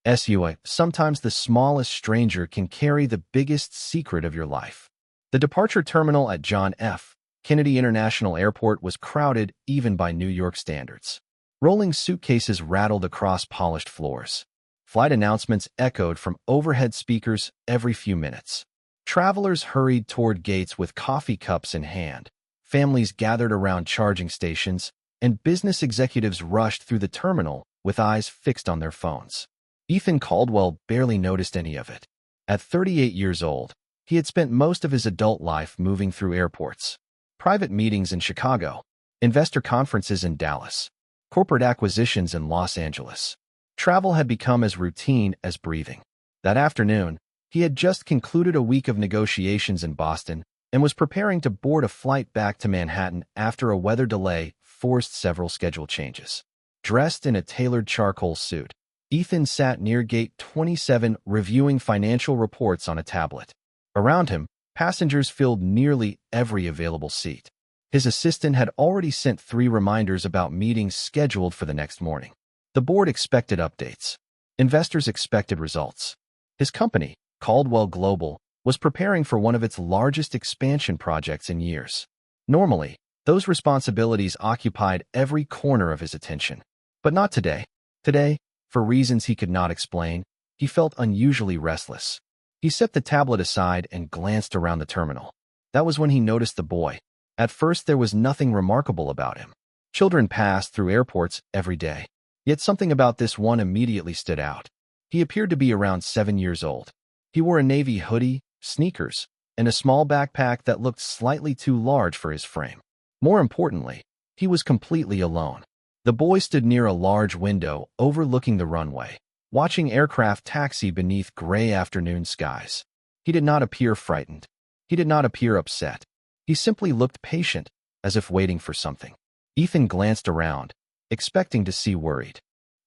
Sometimes the smallest stranger can carry the biggest secret of your life. The departure terminal at John F. Kennedy International Airport was crowded even by New York standards. Rolling suitcases rattled across polished floors. Flight announcements echoed from overhead speakers every few minutes. Travelers hurried toward gates with coffee cups in hand. Families gathered around charging stations, and business executives rushed through the terminal with eyes fixed on their phones. Ethan Caldwell barely noticed any of it. At 38 years old, he had spent most of his adult life moving through airports. Private meetings in Chicago, investor conferences in Dallas, corporate acquisitions in Los Angeles. Travel had become as routine as breathing. That afternoon, he had just concluded a week of negotiations in Boston and was preparing to board a flight back to Manhattan after a weather delay forced several schedule changes. Dressed in a tailored charcoal suit, Ethan sat near Gate 27 reviewing financial reports on a tablet. Around him, passengers filled nearly every available seat. His assistant had already sent 3 reminders about meetings scheduled for the next morning. The board expected updates. Investors expected results. His company, Caldwell Global, was preparing for one of its largest expansion projects in years. Normally, those responsibilities occupied every corner of his attention. But not today. Today, for reasons he could not explain, he felt unusually restless. He set the tablet aside and glanced around the terminal. That was when he noticed the boy. At first, there was nothing remarkable about him. Children passed through airports every day. Yet something about this one immediately stood out. He appeared to be around 7 years old. He wore a navy hoodie, sneakers, and a small backpack that looked slightly too large for his frame. More importantly, he was completely alone. The boy stood near a large window overlooking the runway, watching aircraft taxi beneath gray afternoon skies. He did not appear frightened. He did not appear upset. He simply looked patient, as if waiting for something. Ethan glanced around, expecting to see worried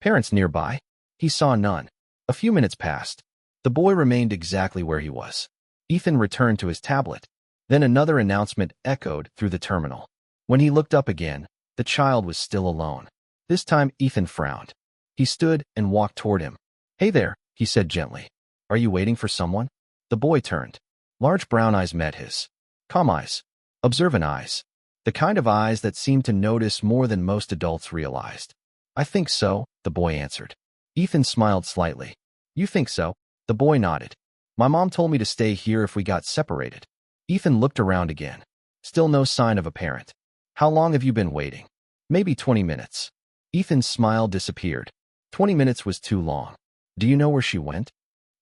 parents nearby. He saw none. A few minutes passed. The boy remained exactly where he was. Ethan returned to his tablet. Then another announcement echoed through the terminal. When he looked up again, the child was still alone. This time, Ethan frowned. He stood and walked toward him. "Hey there," he said gently. "Are you waiting for someone?" The boy turned. Large brown eyes met his. Calm eyes. Observant eyes. The kind of eyes that seemed to notice more than most adults realized. "I think so," the boy answered. Ethan smiled slightly. "You think so?" The boy nodded. "My mom told me to stay here if we got separated." Ethan looked around again. Still no sign of a parent. "How long have you been waiting?" "Maybe 20 minutes. Ethan's smile disappeared. 20 minutes was too long. "Do you know where she went?"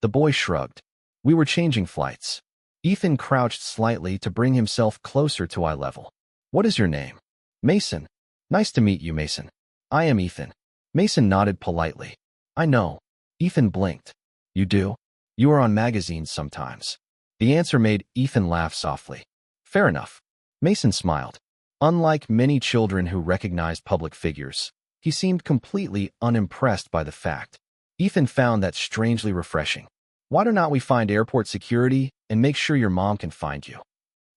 The boy shrugged. "We were changing flights." Ethan crouched slightly to bring himself closer to eye level. "What is your name?" "Mason." "Nice to meet you, Mason." "I am Ethan." Mason nodded politely. "I know." Ethan blinked. "You do? You are on magazines sometimes." The answer made Ethan laugh softly. "Fair enough." Mason smiled. Unlike many children who recognized public figures, he seemed completely unimpressed by the fact. Ethan found that strangely refreshing. "Why do not we find airport security and make sure your mom can find you?"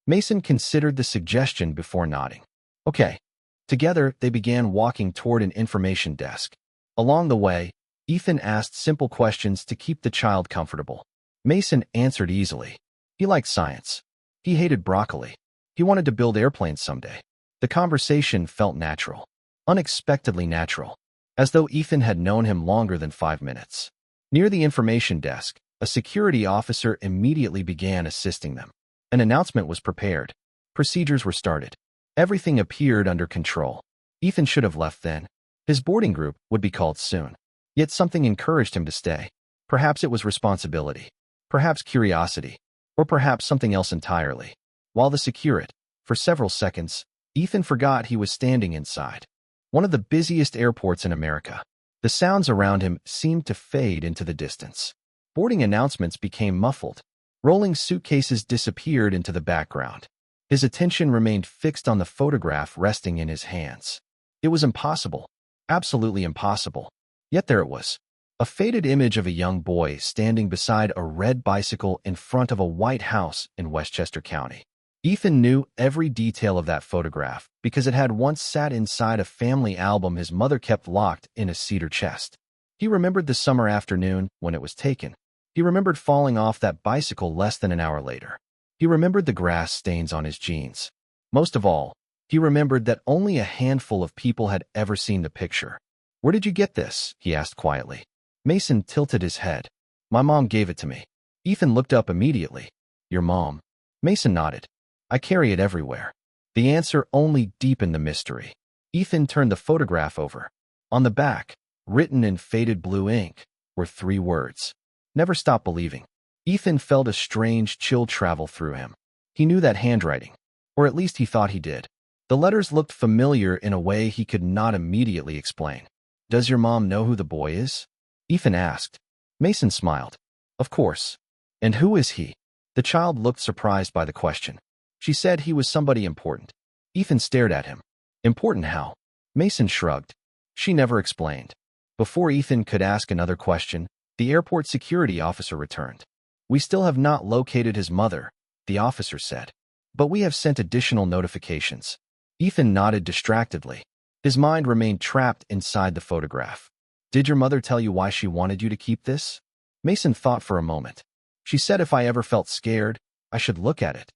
Mason considered the suggestion before nodding. "Okay." Together, they began walking toward an information desk. Along the way, Ethan asked simple questions to keep the child comfortable. Mason answered easily. He liked science. He hated broccoli. He wanted to build airplanes someday. The conversation felt natural. Unexpectedly natural. As though Ethan had known him longer than 5 minutes. Near the information desk, a security officer immediately began assisting them. An announcement was prepared. Procedures were started. Everything appeared under control. Ethan should have left then. His boarding group would be called soon. Yet something encouraged him to stay. Perhaps it was responsibility. Perhaps curiosity. Or perhaps something else entirely. While the security, for several seconds, Ethan forgot he was standing inside one of the busiest airports in America. The sounds around him seemed to fade into the distance. Boarding announcements became muffled. Rolling suitcases disappeared into the background. His attention remained fixed on the photograph resting in his hands. It was impossible. Absolutely impossible. Yet there it was. A faded image of a young boy standing beside a red bicycle in front of a white house in Westchester County. Ethan knew every detail of that photograph because it had once sat inside a family album his mother kept locked in a cedar chest. He remembered the summer afternoon when it was taken. He remembered falling off that bicycle less than an hour later. He remembered the grass stains on his jeans. Most of all, he remembered that only a handful of people had ever seen the picture. "Where did you get this?" he asked quietly. Mason tilted his head. "My mom gave it to me." Ethan looked up immediately. "Your mom?" Mason nodded. "I carry it everywhere." The answer only deepened the mystery. Ethan turned the photograph over. On the back, written in faded blue ink, were 3 words. "Never stop believing." Ethan felt a strange chill travel through him. He knew that handwriting, or at least he thought he did. The letters looked familiar in a way he could not immediately explain. "Does your mom know who the boy is?" Ethan asked. Mason smiled. "Of course." "And who is he?" The child looked surprised by the question. "She said he was somebody important." Ethan stared at him. "Important how?" Mason shrugged. "She never explained." Before Ethan could ask another question, the airport security officer returned. "We still have not located his mother," the officer said. "But we have sent additional notifications." Ethan nodded distractedly. His mind remained trapped inside the photograph. "Did your mother tell you why she wanted you to keep this?" Mason thought for a moment. "She said if I ever felt scared, I should look at it."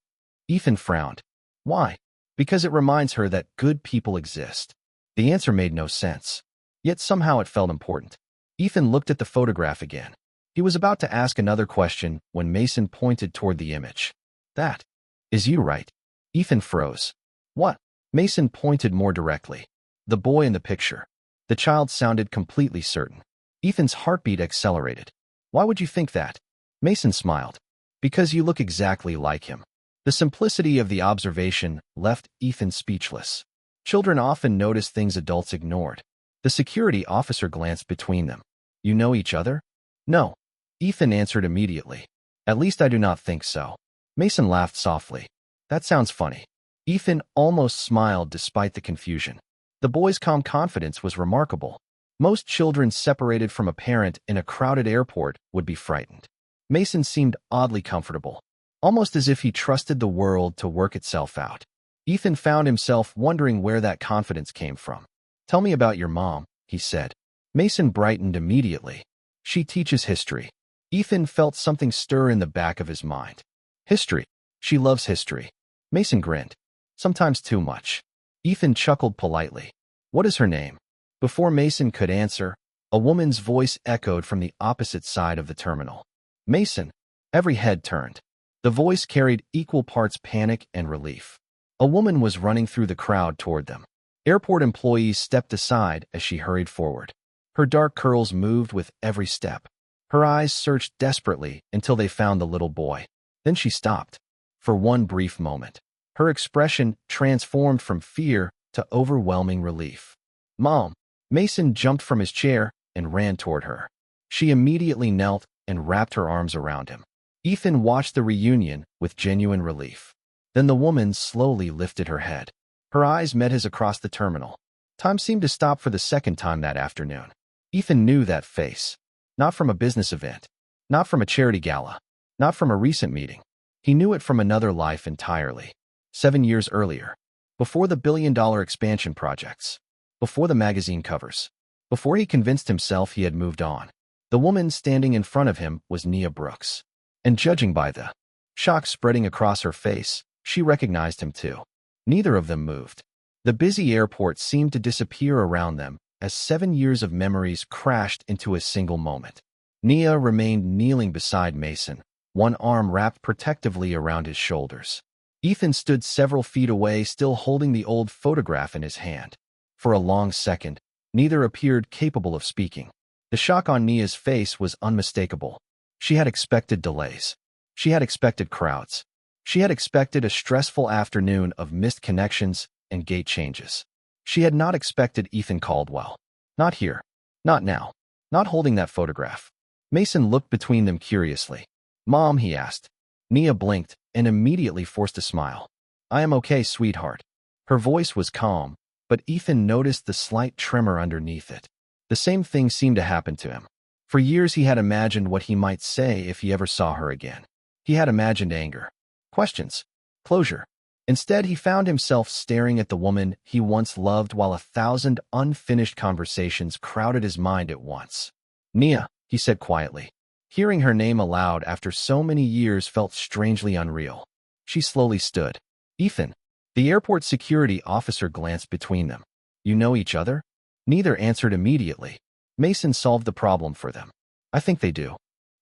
Ethan frowned. "Why?" "Because it reminds her that good people exist." The answer made no sense. Yet somehow it felt important. Ethan looked at the photograph again. He was about to ask another question when Mason pointed toward the image. "That is you, right?" Ethan froze. "What?" Mason pointed more directly. "The boy in the picture." The child sounded completely certain. Ethan's heartbeat accelerated. "Why would you think that?" Mason smiled. "Because you look exactly like him." The simplicity of the observation left Ethan speechless. Children often notice things adults ignored. The security officer glanced between them. "You know each other?" "No." Ethan answered immediately. "At least I do not think so." Mason laughed softly. "That sounds funny." Ethan almost smiled despite the confusion. The boy's calm confidence was remarkable. Most children separated from a parent in a crowded airport would be frightened. Mason seemed oddly comfortable, almost as if he trusted the world to work itself out. Ethan found himself wondering where that confidence came from. "Tell me about your mom," he said. Mason brightened immediately. "She teaches history." Ethan felt something stir in the back of his mind. "History? She loves history." Mason grinned. "Sometimes too much." Ethan chuckled politely. "What is her name?" Before Mason could answer, a woman's voice echoed from the opposite side of the terminal. "Mason." Every head turned. The voice carried equal parts panic and relief. A woman was running through the crowd toward them. Airport employees stepped aside as she hurried forward. Her dark curls moved with every step. Her eyes searched desperately until they found the little boy. Then she stopped. For one brief moment, her expression transformed from fear to overwhelming relief. "Mom!" Mason jumped from his chair and ran toward her. She immediately knelt and wrapped her arms around him. Ethan watched the reunion with genuine relief. Then the woman slowly lifted her head. Her eyes met his across the terminal. Time seemed to stop for the second time that afternoon. Ethan knew that face. Not from a business event. Not from a charity gala. Not from a recent meeting. He knew it from another life entirely. 7 years earlier. Before the billion-dollar expansion projects. Before the magazine covers. Before he convinced himself he had moved on. The woman standing in front of him was Nia Brooks. And judging by the shock spreading across her face, she recognized him too. Neither of them moved. The busy airport seemed to disappear around them as 7 years of memories crashed into a single moment. Nia remained kneeling beside Mason, one arm wrapped protectively around his shoulders. Ethan stood several feet away, still holding the old photograph in his hand. For a long second, neither appeared capable of speaking. The shock on Nia's face was unmistakable. She had expected delays. She had expected crowds. She had expected a stressful afternoon of missed connections and gate changes. She had not expected Ethan Caldwell. Not here. Not now. Not holding that photograph. Mason looked between them curiously. "Mom," he asked. Nia blinked and immediately forced a smile. "I am okay, sweetheart." Her voice was calm, but Ethan noticed the slight tremor underneath it. The same thing seemed to happen to him. For years he had imagined what he might say if he ever saw her again. He had imagined anger, questions, closure. Instead, he found himself staring at the woman he once loved while 1,000 unfinished conversations crowded his mind at once. Nia, he said quietly. Hearing her name aloud after so many years felt strangely unreal. She slowly stood. Ethan. The airport security officer glanced between them. You know each other? Neither answered immediately. Mason solved the problem for them. I think they do.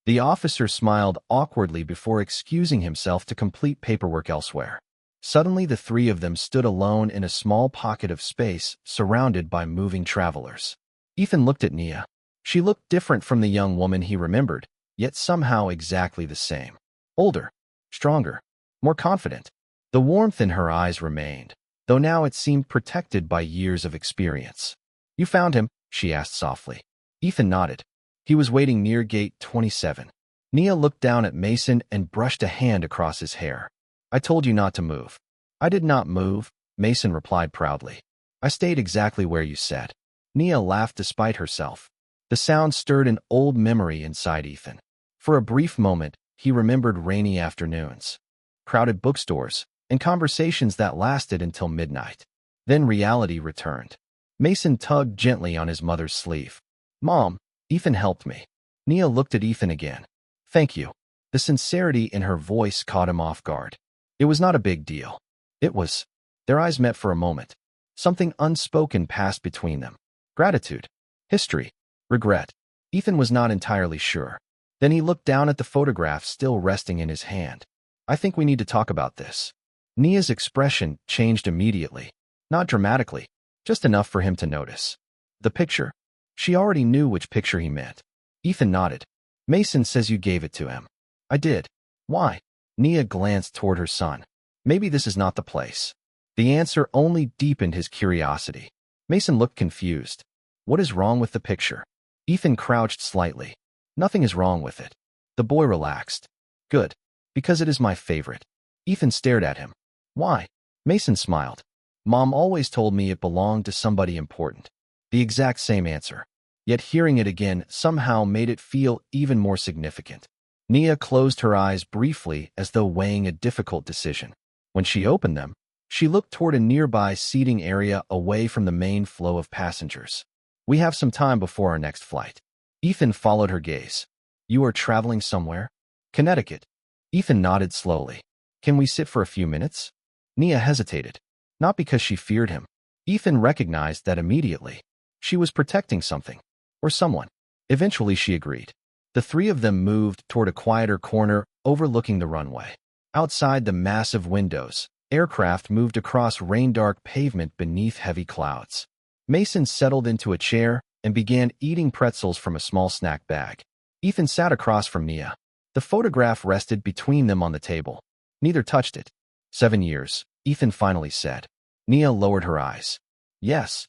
The officer smiled awkwardly before excusing himself to complete paperwork elsewhere. Suddenly, the three of them stood alone in a small pocket of space, surrounded by moving travelers. Ethan looked at Nia. She looked different from the young woman he remembered, yet somehow exactly the same. Older, stronger, more confident. The warmth in her eyes remained, though now it seemed protected by years of experience. You found him? She asked softly. Ethan nodded. He was waiting near gate 27. Nia looked down at Mason and brushed a hand across his hair. I told you not to move. I did not move, Mason replied proudly. I stayed exactly where you said. Nia laughed despite herself. The sound stirred an old memory inside Ethan. For a brief moment, he remembered rainy afternoons, crowded bookstores, and conversations that lasted until midnight. Then reality returned. Mason tugged gently on his mother's sleeve. Mom, Ethan helped me. Nia looked at Ethan again. Thank you. The sincerity in her voice caught him off guard. It was not a big deal. It was. Their eyes met for a moment. Something unspoken passed between them. Gratitude. History. Regret. Ethan was not entirely sure. Then he looked down at the photograph still resting in his hand. I think we need to talk about this. Nia's expression changed immediately. Not dramatically, just enough for him to notice. The picture. She already knew which picture he meant. Ethan nodded. Mason says you gave it to him. I did. Why? Nia glanced toward her son. Maybe this is not the place. The answer only deepened his curiosity. Mason looked confused. What is wrong with the picture? Ethan crouched slightly. Nothing is wrong with it. The boy relaxed. Good. Because it is my favorite. Ethan stared at him. Why? Mason smiled. Mom always told me it belonged to somebody important. The exact same answer. Yet hearing it again somehow made it feel even more significant. Nia closed her eyes briefly as though weighing a difficult decision. When she opened them, she looked toward a nearby seating area away from the main flow of passengers. We have some time before our next flight. Ethan followed her gaze. You are traveling somewhere? Connecticut. Ethan nodded slowly. Can we sit for a few minutes? Nia hesitated. Not because she feared him. Ethan recognized that immediately. She was protecting something. Or someone. Eventually she agreed. The three of them moved toward a quieter corner overlooking the runway. Outside the massive windows, aircraft moved across rain-dark pavement beneath heavy clouds. Mason settled into a chair and began eating pretzels from a small snack bag. Ethan sat across from Nia. The photograph rested between them on the table. Neither touched it. 7 years, Ethan finally said. Nia lowered her eyes. Yes.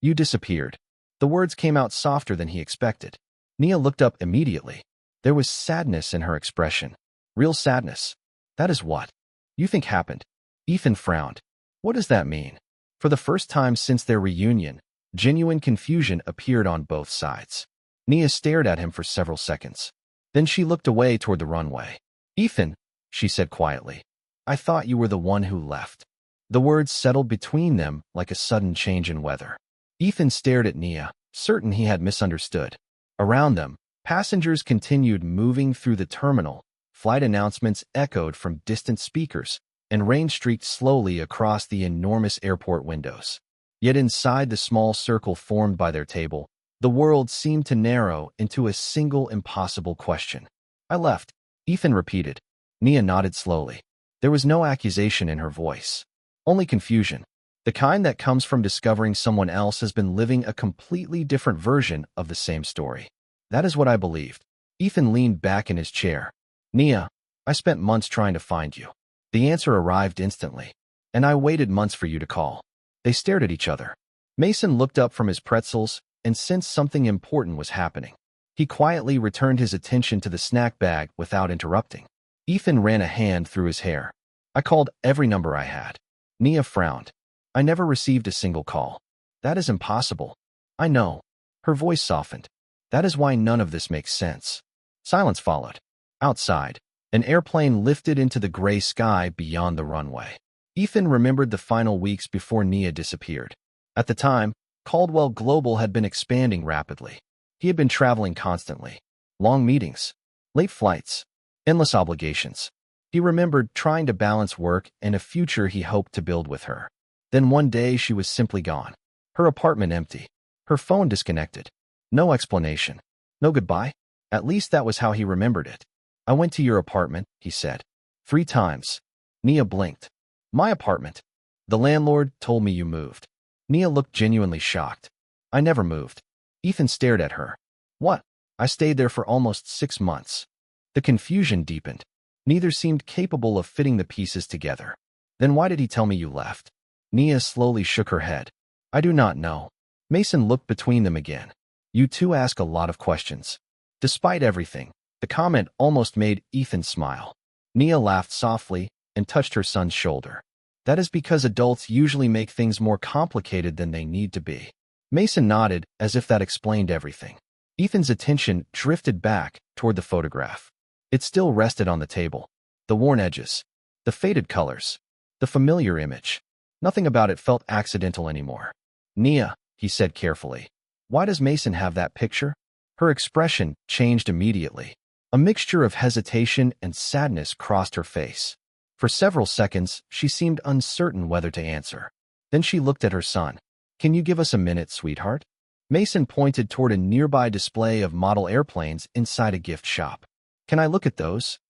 You disappeared. The words came out softer than he expected. Nia looked up immediately. There was sadness in her expression. Real sadness. That is what you think happened. Ethan frowned. What does that mean? For the first time since their reunion, genuine confusion appeared on both sides. Nia stared at him for several seconds. Then she looked away toward the runway. Ethan, she said quietly, I thought you were the one who left. The words settled between them like a sudden change in weather. Ethan stared at Nia, certain he had misunderstood. Around them, passengers continued moving through the terminal. Flight announcements echoed from distant speakers, and rain streaked slowly across the enormous airport windows. Yet inside the small circle formed by their table, the world seemed to narrow into a single impossible question. I left, Ethan repeated. Nia nodded slowly. There was no accusation in her voice. Only confusion. The kind that comes from discovering someone else has been living a completely different version of the same story. That is what I believed. Ethan leaned back in his chair. Nia, I spent months trying to find you. The answer arrived instantly. And I waited months for you to call. They stared at each other. Mason looked up from his pretzels and sensed something important was happening. He quietly returned his attention to the snack bag without interrupting. Ethan ran a hand through his hair. I called every number I had. Nia frowned. I never received a single call. That is impossible. I know. Her voice softened. That is why none of this makes sense. Silence followed. Outside, an airplane lifted into the gray sky beyond the runway. Ethan remembered the final weeks before Nia disappeared. At the time, Caldwell Global had been expanding rapidly. He had been traveling constantly. Long meetings, late flights, endless obligations. He remembered trying to balance work and a future he hoped to build with her. Then one day she was simply gone. Her apartment empty. Her phone disconnected. No explanation. No goodbye. At least that was how he remembered it. I went to your apartment, he said. 3 times. Nia blinked. My apartment. The landlord told me you moved. Nia looked genuinely shocked. I never moved. Ethan stared at her. What? I stayed there for almost 6 months. The confusion deepened. Neither seemed capable of fitting the pieces together. Then why did he tell me you left? Nia slowly shook her head. I do not know. Mason looked between them again. You two ask a lot of questions. Despite everything, the comment almost made Ethan smile. Nia laughed softly and touched her son's shoulder. That is because adults usually make things more complicated than they need to be. Mason nodded as if that explained everything. Ethan's attention drifted back toward the photograph. It still rested on the table. The worn edges, the faded colors, the familiar image. Nothing about it felt accidental anymore. Nia, he said carefully, why does Mason have that picture? Her expression changed immediately. A mixture of hesitation and sadness crossed her face. For several seconds, she seemed uncertain whether to answer. Then she looked at her son. Can you give us a minute, sweetheart? Mason pointed toward a nearby display of model airplanes inside a gift shop. Can I look at those?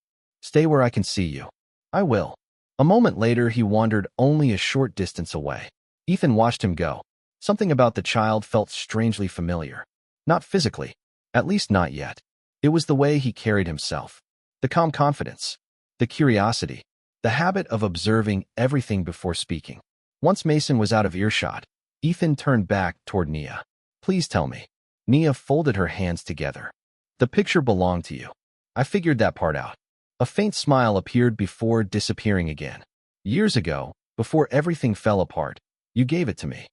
Stay where I can see you. I will. A moment later, he wandered only a short distance away. Ethan watched him go. Something about the child felt strangely familiar. Not physically. At least not yet. It was the way he carried himself. The calm confidence. The curiosity. The habit of observing everything before speaking. Once Mason was out of earshot, Ethan turned back toward Nia. Please tell me. Nia folded her hands together. The picture belonged to you. I figured that part out. A faint smile appeared before disappearing again. Years ago, before everything fell apart, you gave it to me.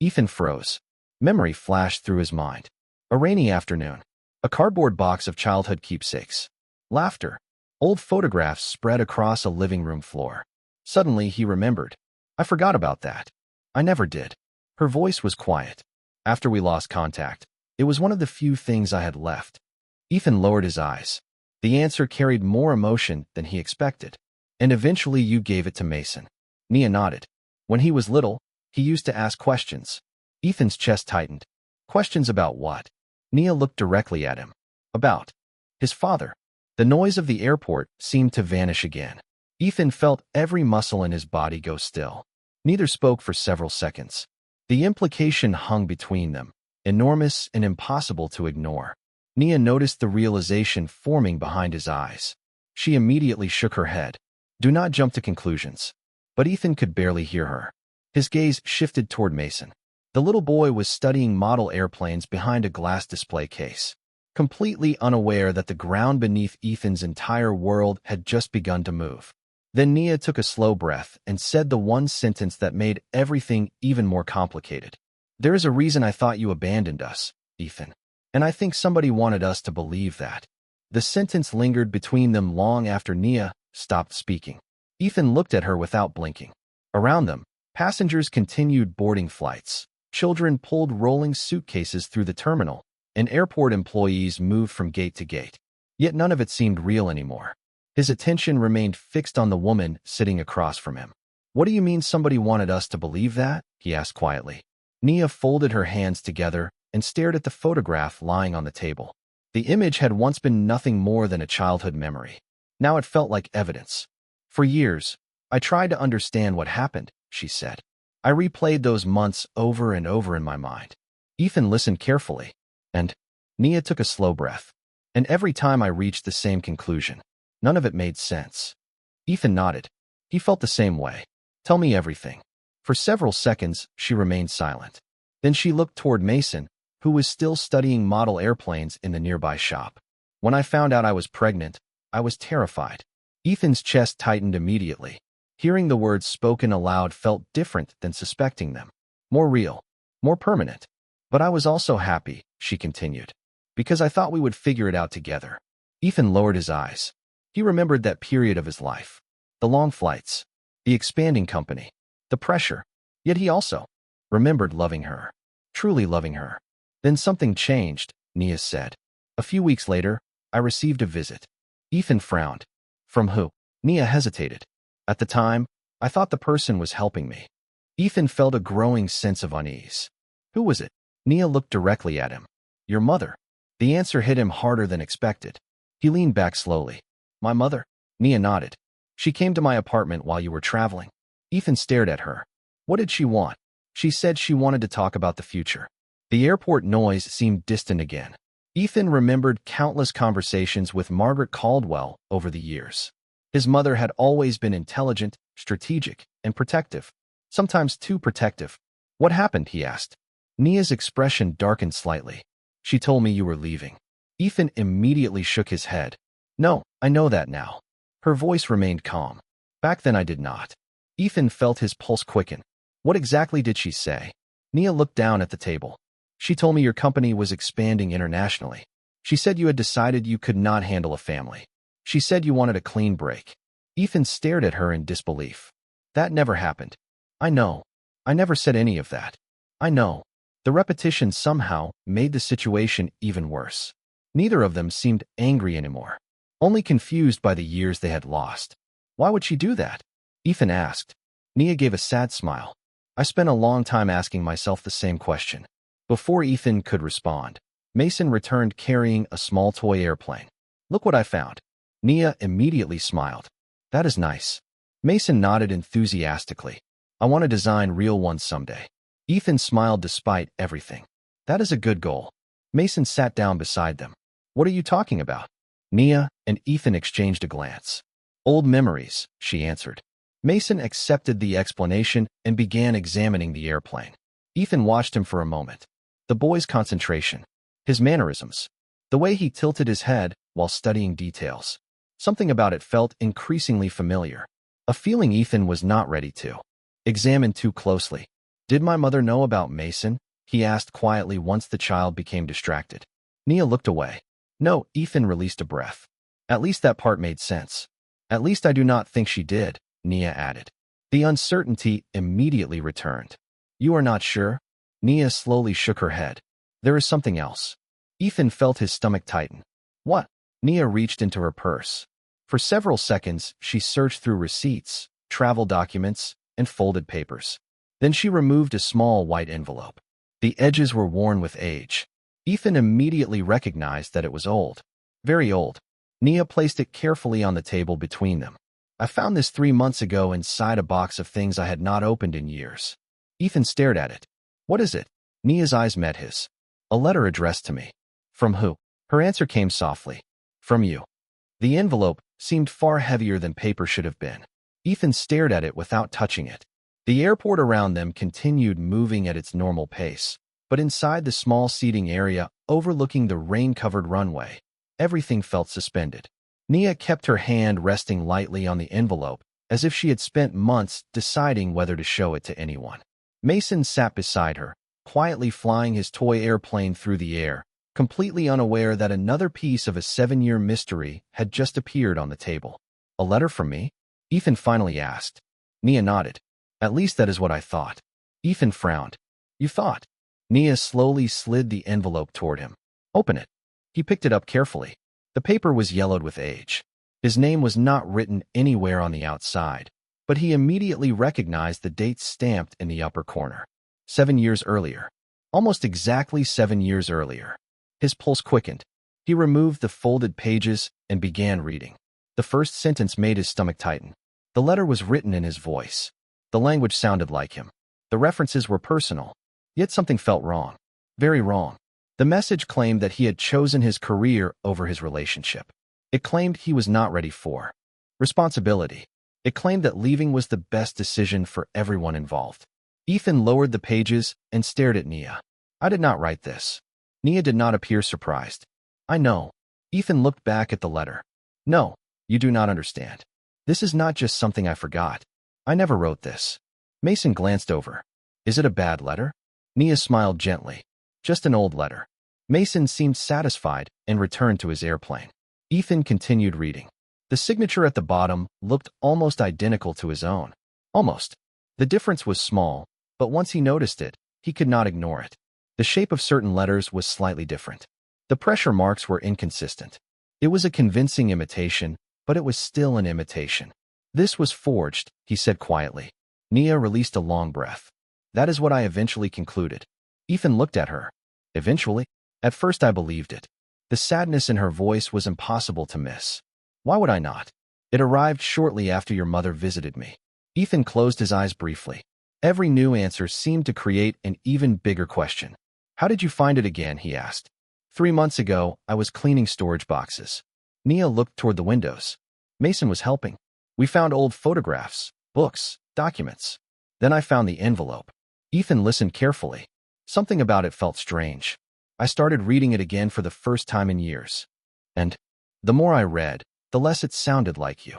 Ethan froze. Memory flashed through his mind. A rainy afternoon. A cardboard box of childhood keepsakes. Laughter. Old photographs spread across a living room floor. Suddenly, he remembered. I forgot about that. I never did. Her voice was quiet. After we lost contact, it was one of the few things I had left. Ethan lowered his eyes. The answer carried more emotion than he expected. And eventually you gave it to Mason. Nia nodded. When he was little, he used to ask questions. Ethan's chest tightened. Questions about what? Nia looked directly at him. About his father. The noise of the airport seemed to vanish again. Ethan felt every muscle in his body go still. Neither spoke for several seconds. The implication hung between them, enormous and impossible to ignore. Nia noticed the realization forming behind his eyes. She immediately shook her head. Do not jump to conclusions. But Ethan could barely hear her. His gaze shifted toward Mason. The little boy was studying model airplanes behind a glass display case, completely unaware that the ground beneath Ethan's entire world had just begun to move. Then Nia took a slow breath and said the one sentence that made everything even more complicated. There is a reason I thought you abandoned us, Ethan. And I think somebody wanted us to believe that. The sentence lingered between them long after Nia stopped speaking. Ethan looked at her without blinking. Around them, passengers continued boarding flights. Children pulled rolling suitcases through the terminal, and airport employees moved from gate to gate. Yet none of it seemed real anymore. His attention remained fixed on the woman sitting across from him. What do you mean somebody wanted us to believe that? He asked quietly. Nia folded her hands together and stared at the photograph lying on the table. The image had once been nothing more than a childhood memory. Now it felt like evidence. For years, I tried to understand what happened, she said. I replayed those months over and over in my mind. Ethan listened carefully, and Nia took a slow breath. And every time I reached the same conclusion. None of it made sense. Ethan nodded. He felt the same way. Tell me everything. For several seconds, she remained silent. Then she looked toward Mason, who was still studying model airplanes in the nearby shop. When I found out I was pregnant, I was terrified. Ethan's chest tightened immediately. Hearing the words spoken aloud felt different than suspecting them. More real, more permanent. But I was also happy, she continued, because I thought we would figure it out together. Ethan lowered his eyes. He remembered that period of his life. The long flights, the expanding company, the pressure. Yet he also remembered loving her, truly loving her. Then something changed. Nia said. A few weeks later, I received a visit. Ethan frowned. From who? Nia hesitated. At the time, I thought the person was helping me. Ethan felt a growing sense of unease. Who was it? Nia looked directly at him. Your mother. The answer hit him harder than expected. He leaned back slowly. My mother? Nia nodded. She came to my apartment while you were traveling. Ethan stared at her. What did she want? She said she wanted to talk about the future. The airport noise seemed distant again. Ethan remembered countless conversations with Margaret Caldwell over the years. His mother had always been intelligent, strategic, and protective. Sometimes too protective. What happened? He asked. Nia's expression darkened slightly. She told me you were leaving. Ethan immediately shook his head. No, I know that now. Her voice remained calm. Back then I did not. Ethan felt his pulse quicken. What exactly did she say? Nia looked down at the table. She told me your company was expanding internationally. She said you had decided you could not handle a family. She said you wanted a clean break. Ethan stared at her in disbelief. That never happened. I know. I never said any of that. I know. The repetition somehow made the situation even worse. Neither of them seemed angry anymore, only confused by the years they had lost. Why would she do that? Ethan asked. Nia gave a sad smile. I spent a long time asking myself the same question. Before Ethan could respond, Mason returned carrying a small toy airplane. Look what I found. Nia immediately smiled. That is nice. Mason nodded enthusiastically. I want to design real ones someday. Ethan smiled despite everything. That is a good goal. Mason sat down beside them. What are you talking about? Nia and Ethan exchanged a glance. Old memories, she answered. Mason accepted the explanation and began examining the airplane. Ethan watched him for a moment. The boy's concentration, his mannerisms, the way he tilted his head while studying details. Something about it felt increasingly familiar. A feeling Ethan was not ready to examine too closely. Did my mother know about Mason? He asked quietly once the child became distracted. Nia looked away. No, Ethan released a breath. At least that part made sense. At least I do not think she did, Nia added. The uncertainty immediately returned. You are not sure? Nia slowly shook her head. There is something else. Ethan felt his stomach tighten. What? Nia reached into her purse. For several seconds, she searched through receipts, travel documents, and folded papers. Then she removed a small white envelope. The edges were worn with age. Ethan immediately recognized that it was old. Very old. Nia placed it carefully on the table between them. I found this 3 months ago inside a box of things I had not opened in years. Ethan stared at it. What is it? Nia's eyes met his. A letter addressed to me. From who? Her answer came softly. From you. The envelope seemed far heavier than paper should have been. Ethan stared at it without touching it. The airport around them continued moving at its normal pace, but inside the small seating area overlooking the rain-covered runway, everything felt suspended. Nia kept her hand resting lightly on the envelope, as if she had spent months deciding whether to show it to anyone. Mason sat beside her, quietly flying his toy airplane through the air, completely unaware that another piece of a 7-year mystery had just appeared on the table. A letter from me? Ethan finally asked. Nia nodded. At least that is what I thought. Ethan frowned. You thought? Nia slowly slid the envelope toward him. Open it. He picked it up carefully. The paper was yellowed with age. His name was not written anywhere on the outside, but he immediately recognized the date stamped in the upper corner. 7 years earlier. Almost exactly 7 years earlier. His pulse quickened. He removed the folded pages and began reading. The first sentence made his stomach tighten. The letter was written in his voice. The language sounded like him. The references were personal. Yet something felt wrong. Very wrong. The message claimed that he had chosen his career over his relationship. It claimed he was not ready for responsibility. It claimed that leaving was the best decision for everyone involved. Ethan lowered the pages and stared at Nia. I did not write this. Nia did not appear surprised. I know. Ethan looked back at the letter. No, you do not understand. This is not just something I forgot. I never wrote this. Mason glanced over. Is it a bad letter? Nia smiled gently. Just an old letter. Mason seemed satisfied and returned to his airplane. Ethan continued reading. The signature at the bottom looked almost identical to his own. Almost. The difference was small, but once he noticed it, he could not ignore it. The shape of certain letters was slightly different. The pressure marks were inconsistent. It was a convincing imitation, but it was still an imitation. This was forged, he said quietly. Nia released a long breath. That is what I eventually concluded. Ethan looked at her. Eventually? At first I believed it. The sadness in her voice was impossible to miss. Why would I not? It arrived shortly after your mother visited me. Ethan closed his eyes briefly. Every new answer seemed to create an even bigger question. How did you find it again? He asked. 3 months ago, I was cleaning storage boxes. Nia looked toward the windows. Mason was helping. We found old photographs, books, documents. Then I found the envelope. Ethan listened carefully. Something about it felt strange. I started reading it again for the first time in years. And the more I read, the less it sounded like you.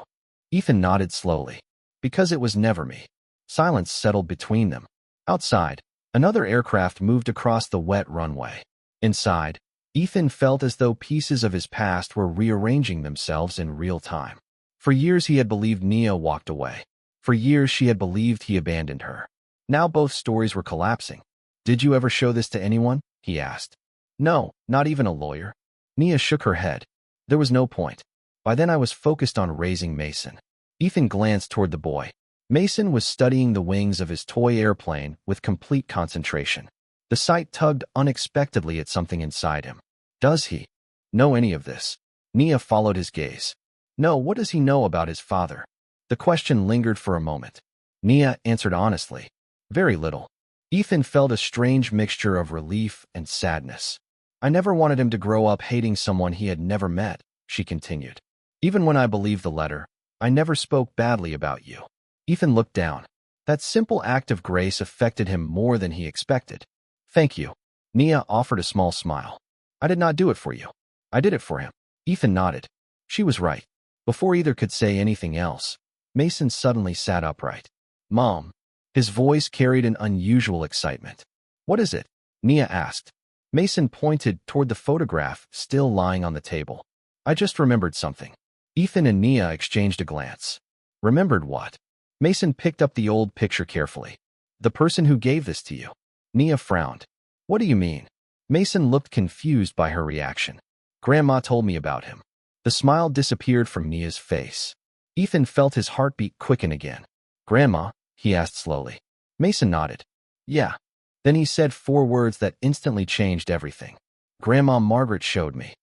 Ethan nodded slowly. Because it was never me. Silence settled between them. Outside, another aircraft moved across the wet runway. Inside, Ethan felt as though pieces of his past were rearranging themselves in real time. For years he had believed Nia walked away. For years she had believed he abandoned her. Now both stories were collapsing. Did you ever show this to anyone? He asked. No, not even a lawyer. Nia shook her head. There was no point. By then I was focused on raising Mason. Ethan glanced toward the boy. Mason was studying the wings of his toy airplane with complete concentration. The sight tugged unexpectedly at something inside him. Does he know any of this? Nia followed his gaze. No, what does he know about his father? The question lingered for a moment. Nia answered honestly. Very little. Ethan felt a strange mixture of relief and sadness. I never wanted him to grow up hating someone he had never met, she continued. Even when I believed the letter, I never spoke badly about you. Ethan looked down. That simple act of grace affected him more than he expected. Thank you. Nia offered a small smile. I did not do it for you. I did it for him. Ethan nodded. She was right. Before either could say anything else, Mason suddenly sat upright. Mom. His voice carried an unusual excitement. What is it? Nia asked. Mason pointed toward the photograph still lying on the table. I just remembered something. Ethan and Nia exchanged a glance. Remembered what? Mason picked up the old picture carefully. The person who gave this to you. Nia frowned. What do you mean? Mason looked confused by her reaction. Grandma told me about him. The smile disappeared from Nia's face. Ethan felt his heartbeat quicken again. Grandma? He asked slowly. Mason nodded. Yeah. Then he said 4 words that instantly changed everything. Grandma Margaret showed me.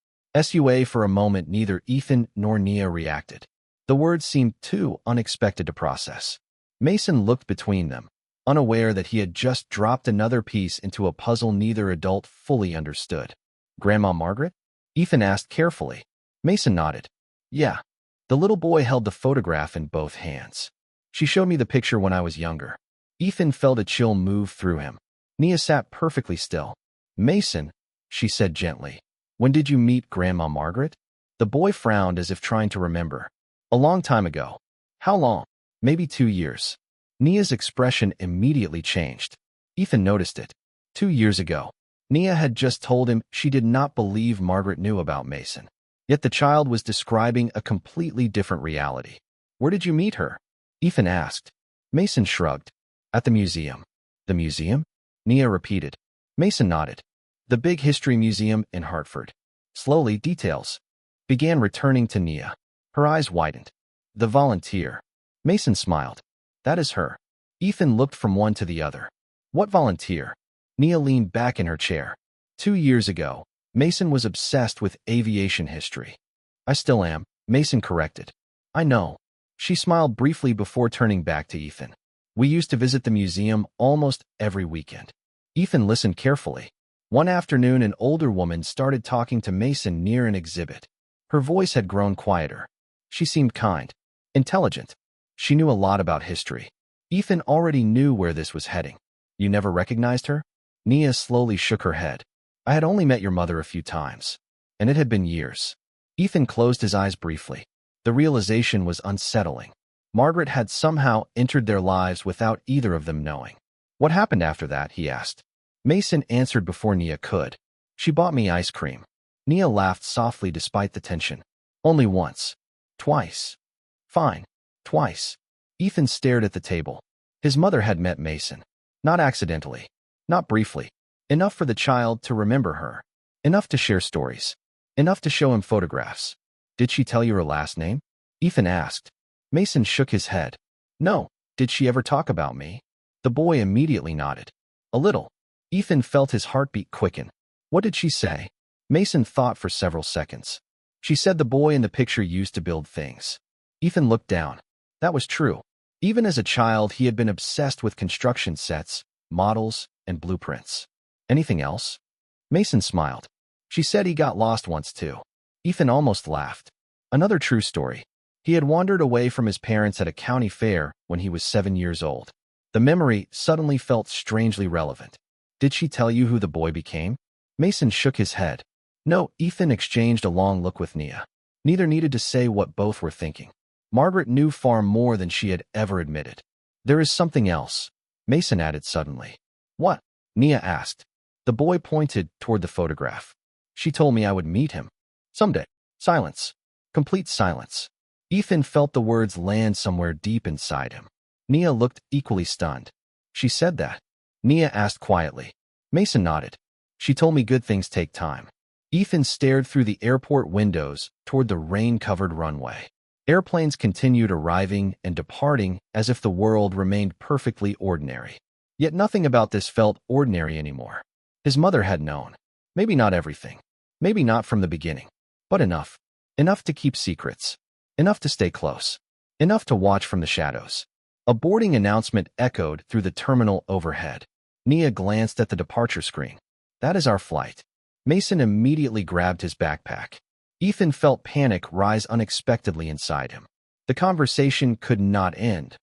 SUA for a moment neither Ethan nor Nia reacted. The words seemed too unexpected to process. Mason looked between them, unaware that he had just dropped another piece into a puzzle neither adult fully understood. Grandma Margaret? Ethan asked carefully. Mason nodded. Yeah. The little boy held the photograph in both hands. She showed me the picture when I was younger. Ethan felt a chill move through him. Nia sat perfectly still. Mason, she said gently. When did you meet Grandma Margaret? The boy frowned as if trying to remember. A long time ago. How long? Maybe 2 years. Nia's expression immediately changed. Ethan noticed it. 2 years ago. Nia had just told him she did not believe Margaret knew about Mason. Yet the child was describing a completely different reality. Where did you meet her? Ethan asked. Mason shrugged. At the museum. The museum? Nia repeated. Mason nodded. The big history museum in Hartford. Slowly, details began returning to Nia. Her eyes widened. The volunteer. Mason smiled. That is her. Ethan looked from one to the other. What volunteer? Nia leaned back in her chair. 2 years ago, Mason was obsessed with aviation history. I still am, Mason corrected. I know. She smiled briefly before turning back to Ethan. We used to visit the museum almost every weekend. Ethan listened carefully. One afternoon, an older woman started talking to Mason near an exhibit. Her voice had grown quieter. She seemed kind, intelligent. She knew a lot about history. Ethan already knew where this was heading. You never recognized her? Nia slowly shook her head. I had only met your mother a few times, and it had been years. Ethan closed his eyes briefly. The realization was unsettling. Margaret had somehow entered their lives without either of them knowing. What happened after that? He asked. Mason answered before Nia could. She bought me ice cream. Nia laughed softly despite the tension. Only once. Twice. Fine. Twice. Ethan stared at the table. His mother had met Mason. Not accidentally. Not briefly. Enough for the child to remember her. Enough to share stories. Enough to show him photographs. Did she tell you her last name? Ethan asked. Mason shook his head. No. Did she ever talk about me? The boy immediately nodded. A little. Ethan felt his heartbeat quicken. What did she say? Mason thought for several seconds. She said the boy in the picture used to build things. Ethan looked down. That was true. Even as a child, he had been obsessed with construction sets, models, and blueprints. Anything else? Mason smiled. She said he got lost once too. Ethan almost laughed. Another true story. He had wandered away from his parents at a county fair when he was 7 years old. The memory suddenly felt strangely relevant. Did she tell you who the boy became? Mason shook his head. No. Ethan exchanged a long look with Nia. Neither needed to say what both were thinking. Margaret knew far more than she had ever admitted. There is something else, Mason added suddenly. What? Nia asked. The boy pointed toward the photograph. She told me I would meet him. Someday. Silence. Complete silence. Ethan felt the words land somewhere deep inside him. Nia looked equally stunned. She said that? Nia asked quietly. Mason nodded. She told me good things take time. Ethan stared through the airport windows toward the rain-covered runway. Airplanes continued arriving and departing as if the world remained perfectly ordinary. Yet nothing about this felt ordinary anymore. His mother had known. Maybe not everything. Maybe not from the beginning. But enough. Enough to keep secrets. Enough to stay close. Enough to watch from the shadows. A boarding announcement echoed through the terminal overhead. Nia glanced at the departure screen. That is our flight. Mason immediately grabbed his backpack. Ethan felt panic rise unexpectedly inside him. The conversation could not end.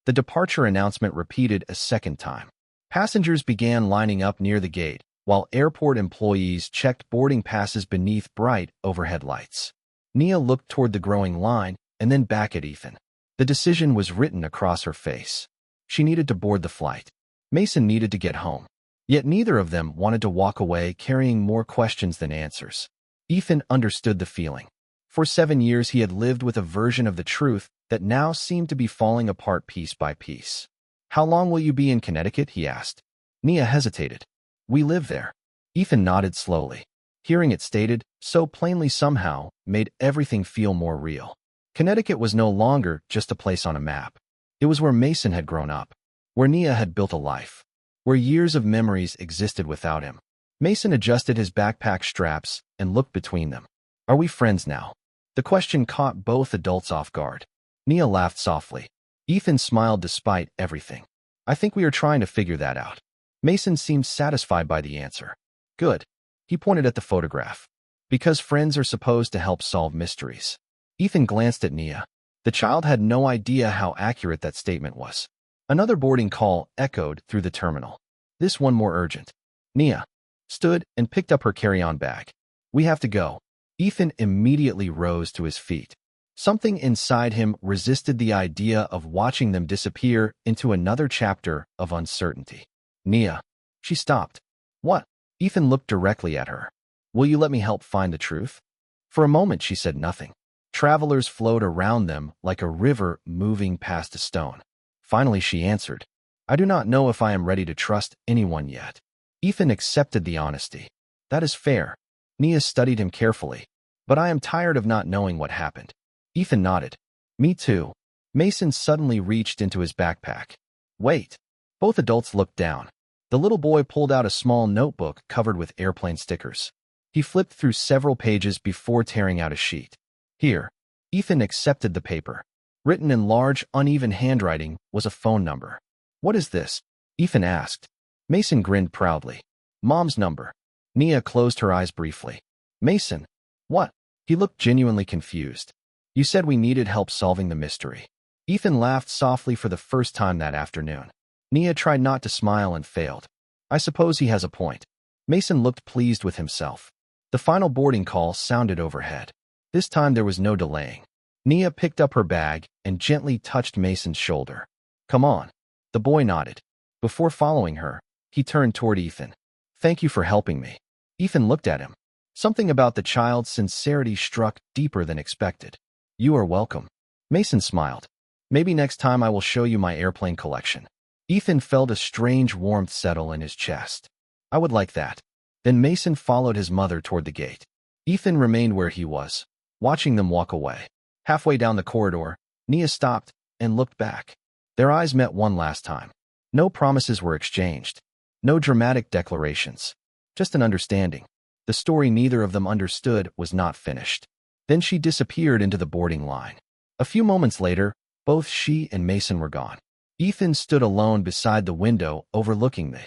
The departure announcement repeated a second time. Passengers began lining up near the gate, while airport employees checked boarding passes beneath bright overhead lights. Nia looked toward the growing line and then back at Ethan. The decision was written across her face. She needed to board the flight. Mason needed to get home. Yet neither of them wanted to walk away carrying more questions than answers. Ethan understood the feeling. For 7 years he had lived with a version of the truth that now seemed to be falling apart piece by piece. How long will you be in Connecticut? He asked. Nia hesitated. We live there. Ethan nodded slowly. Hearing it stated so plainly somehow made everything feel more real. Connecticut was no longer just a place on a map. It was where Mason had grown up, where Nia had built a life, where years of memories existed without him. Mason adjusted his backpack straps and looked between them. Are we friends now? The question caught both adults off guard. Nia laughed softly. Ethan smiled despite everything. I think we are trying to figure that out. Mason seemed satisfied by the answer. Good. He pointed at the photograph. Because friends are supposed to help solve mysteries. Ethan glanced at Nia. The child had no idea how accurate that statement was. Another boarding call echoed through the terminal. This one more urgent. Nia stood and picked up her carry-on bag. We have to go. Ethan immediately rose to his feet. Something inside him resisted the idea of watching them disappear into another chapter of uncertainty. Nia. She stopped. What? Ethan looked directly at her. Will you let me help find the truth? For a moment she said nothing. Travelers flowed around them like a river moving past a stone. Finally she answered. I do not know if I am ready to trust anyone yet. Ethan accepted the honesty. That is fair. Nia studied him carefully. But I am tired of not knowing what happened. Ethan nodded. Me too. Mason suddenly reached into his backpack. Wait. Both adults looked down. The little boy pulled out a small notebook covered with airplane stickers. He flipped through several pages before tearing out a sheet. Here. Ethan accepted the paper. Written in large, uneven handwriting was a phone number. What is this? Ethan asked. Mason grinned proudly. Mom's number. Nia closed her eyes briefly. Mason. What? He looked genuinely confused. You said we needed help solving the mystery. Ethan laughed softly for the first time that afternoon. Nia tried not to smile and failed. I suppose he has a point. Mason looked pleased with himself. The final boarding call sounded overhead. This time there was no delaying. Nia picked up her bag and gently touched Mason's shoulder. Come on. The boy nodded. Before following her, he turned toward Ethan. Thank you for helping me. Ethan looked at him. Something about the child's sincerity struck deeper than expected. You are welcome. Mason smiled. Maybe next time I will show you my airplane collection. Ethan felt a strange warmth settle in his chest. I would like that. Then Mason followed his mother toward the gate. Ethan remained where he was, watching them walk away. Halfway down the corridor, Nia stopped and looked back. Their eyes met one last time. No promises were exchanged. No dramatic declarations. Just an understanding. The story neither of them understood was not finished. Then she disappeared into the boarding line. A few moments later, both she and Mason were gone. Ethan stood alone beside the window overlooking the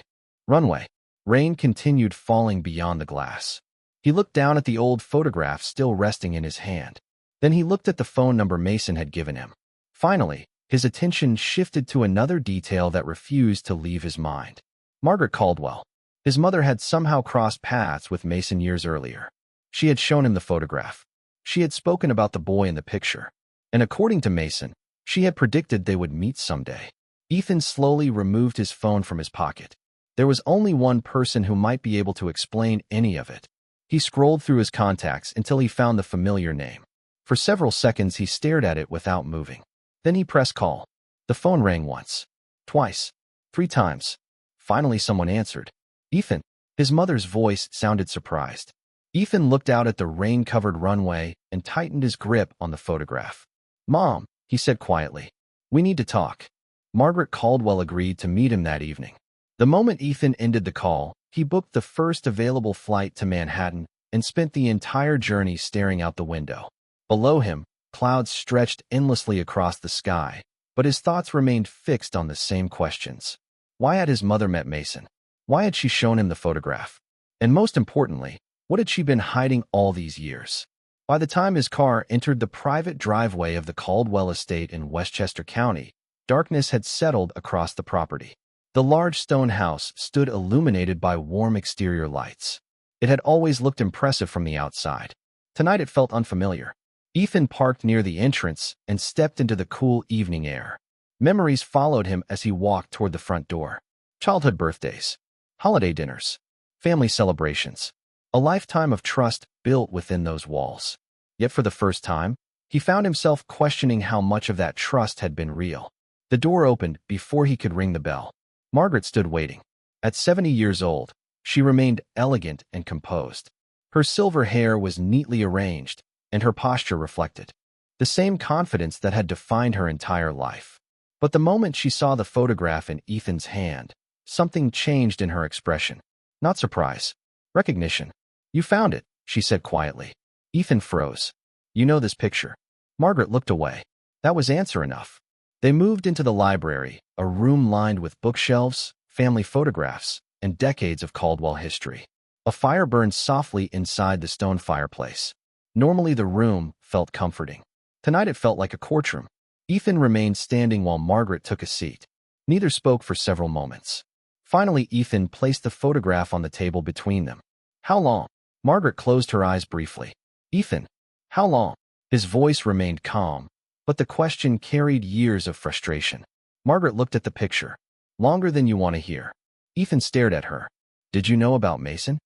runway. Rain continued falling beyond the glass. He looked down at the old photograph still resting in his hand. Then he looked at the phone number Mason had given him. Finally, his attention shifted to another detail that refused to leave his mind. Margaret Caldwell. His mother had somehow crossed paths with Mason years earlier. She had shown him the photograph. She had spoken about the boy in the picture. And according to Mason, she had predicted they would meet someday. Ethan slowly removed his phone from his pocket. There was only one person who might be able to explain any of it. He scrolled through his contacts until he found the familiar name. For several seconds he stared at it without moving. Then he pressed call. The phone rang once, twice, 3 times. Finally someone answered. Ethan. His mother's voice sounded surprised. Ethan looked out at the rain-covered runway and tightened his grip on the photograph. Mom, he said quietly. We need to talk. Margaret Caldwell agreed to meet him that evening. The moment Ethan ended the call, he booked the first available flight to Manhattan and spent the entire journey staring out the window. Below him, clouds stretched endlessly across the sky, but his thoughts remained fixed on the same questions. Why had his mother met Mason? Why had she shown him the photograph? And most importantly, what had she been hiding all these years? By the time his car entered the private driveway of the Caldwell estate in Westchester County, darkness had settled across the property. The large stone house stood illuminated by warm exterior lights. It had always looked impressive from the outside. Tonight it felt unfamiliar. Ethan parked near the entrance and stepped into the cool evening air. Memories followed him as he walked toward the front door. Childhood birthdays, holiday dinners, family celebrations. A lifetime of trust built within those walls. Yet for the first time, he found himself questioning how much of that trust had been real. The door opened before he could ring the bell. Margaret stood waiting. At 70 years old, she remained elegant and composed. Her silver hair was neatly arranged, and her posture reflected the same confidence that had defined her entire life. But the moment she saw the photograph in Ethan's hand, something changed in her expression. Not surprise. Recognition. You found it, she said quietly. Ethan froze. You know this picture. Margaret looked away. That was answer enough. They moved into the library, a room lined with bookshelves, family photographs, and decades of Caldwell history. A fire burned softly inside the stone fireplace. Normally the room felt comforting. Tonight it felt like a courtroom. Ethan remained standing while Margaret took a seat. Neither spoke for several moments. Finally, Ethan placed the photograph on the table between them. How long? Margaret closed her eyes briefly. Ethan, how long? His voice remained calm, but the question carried years of frustration. Margaret looked at the picture. Longer than you want to hear. Ethan stared at her. Did you know about Mason?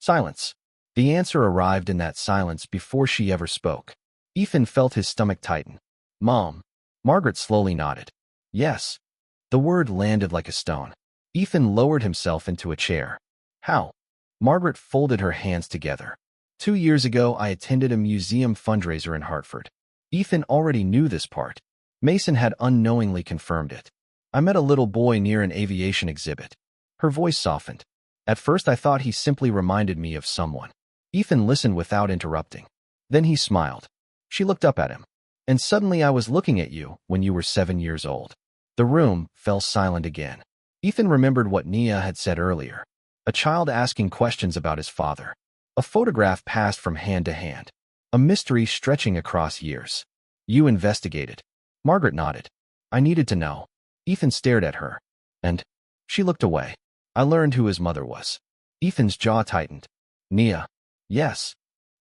Silence. The answer arrived in that silence before she ever spoke. Ethan felt his stomach tighten. Mom. Margaret slowly nodded. Yes. The word landed like a stone. Ethan lowered himself into a chair. How? Margaret folded her hands together. 2 years ago, I attended a museum fundraiser in Hartford. Ethan already knew this part. Mason had unknowingly confirmed it. I met a little boy near an aviation exhibit. Her voice softened. At first I thought he simply reminded me of someone. Ethan listened without interrupting. Then he smiled. She looked up at him. And suddenly I was looking at you when you were 7 years old. The room fell silent again. Ethan remembered what Nia had said earlier. A child asking questions about his father. A photograph passed from hand to hand. A mystery stretching across years. You investigated. Margaret nodded. I needed to know. Ethan stared at her. And she looked away. I learned who his mother was. Ethan's jaw tightened. Nia. Yes.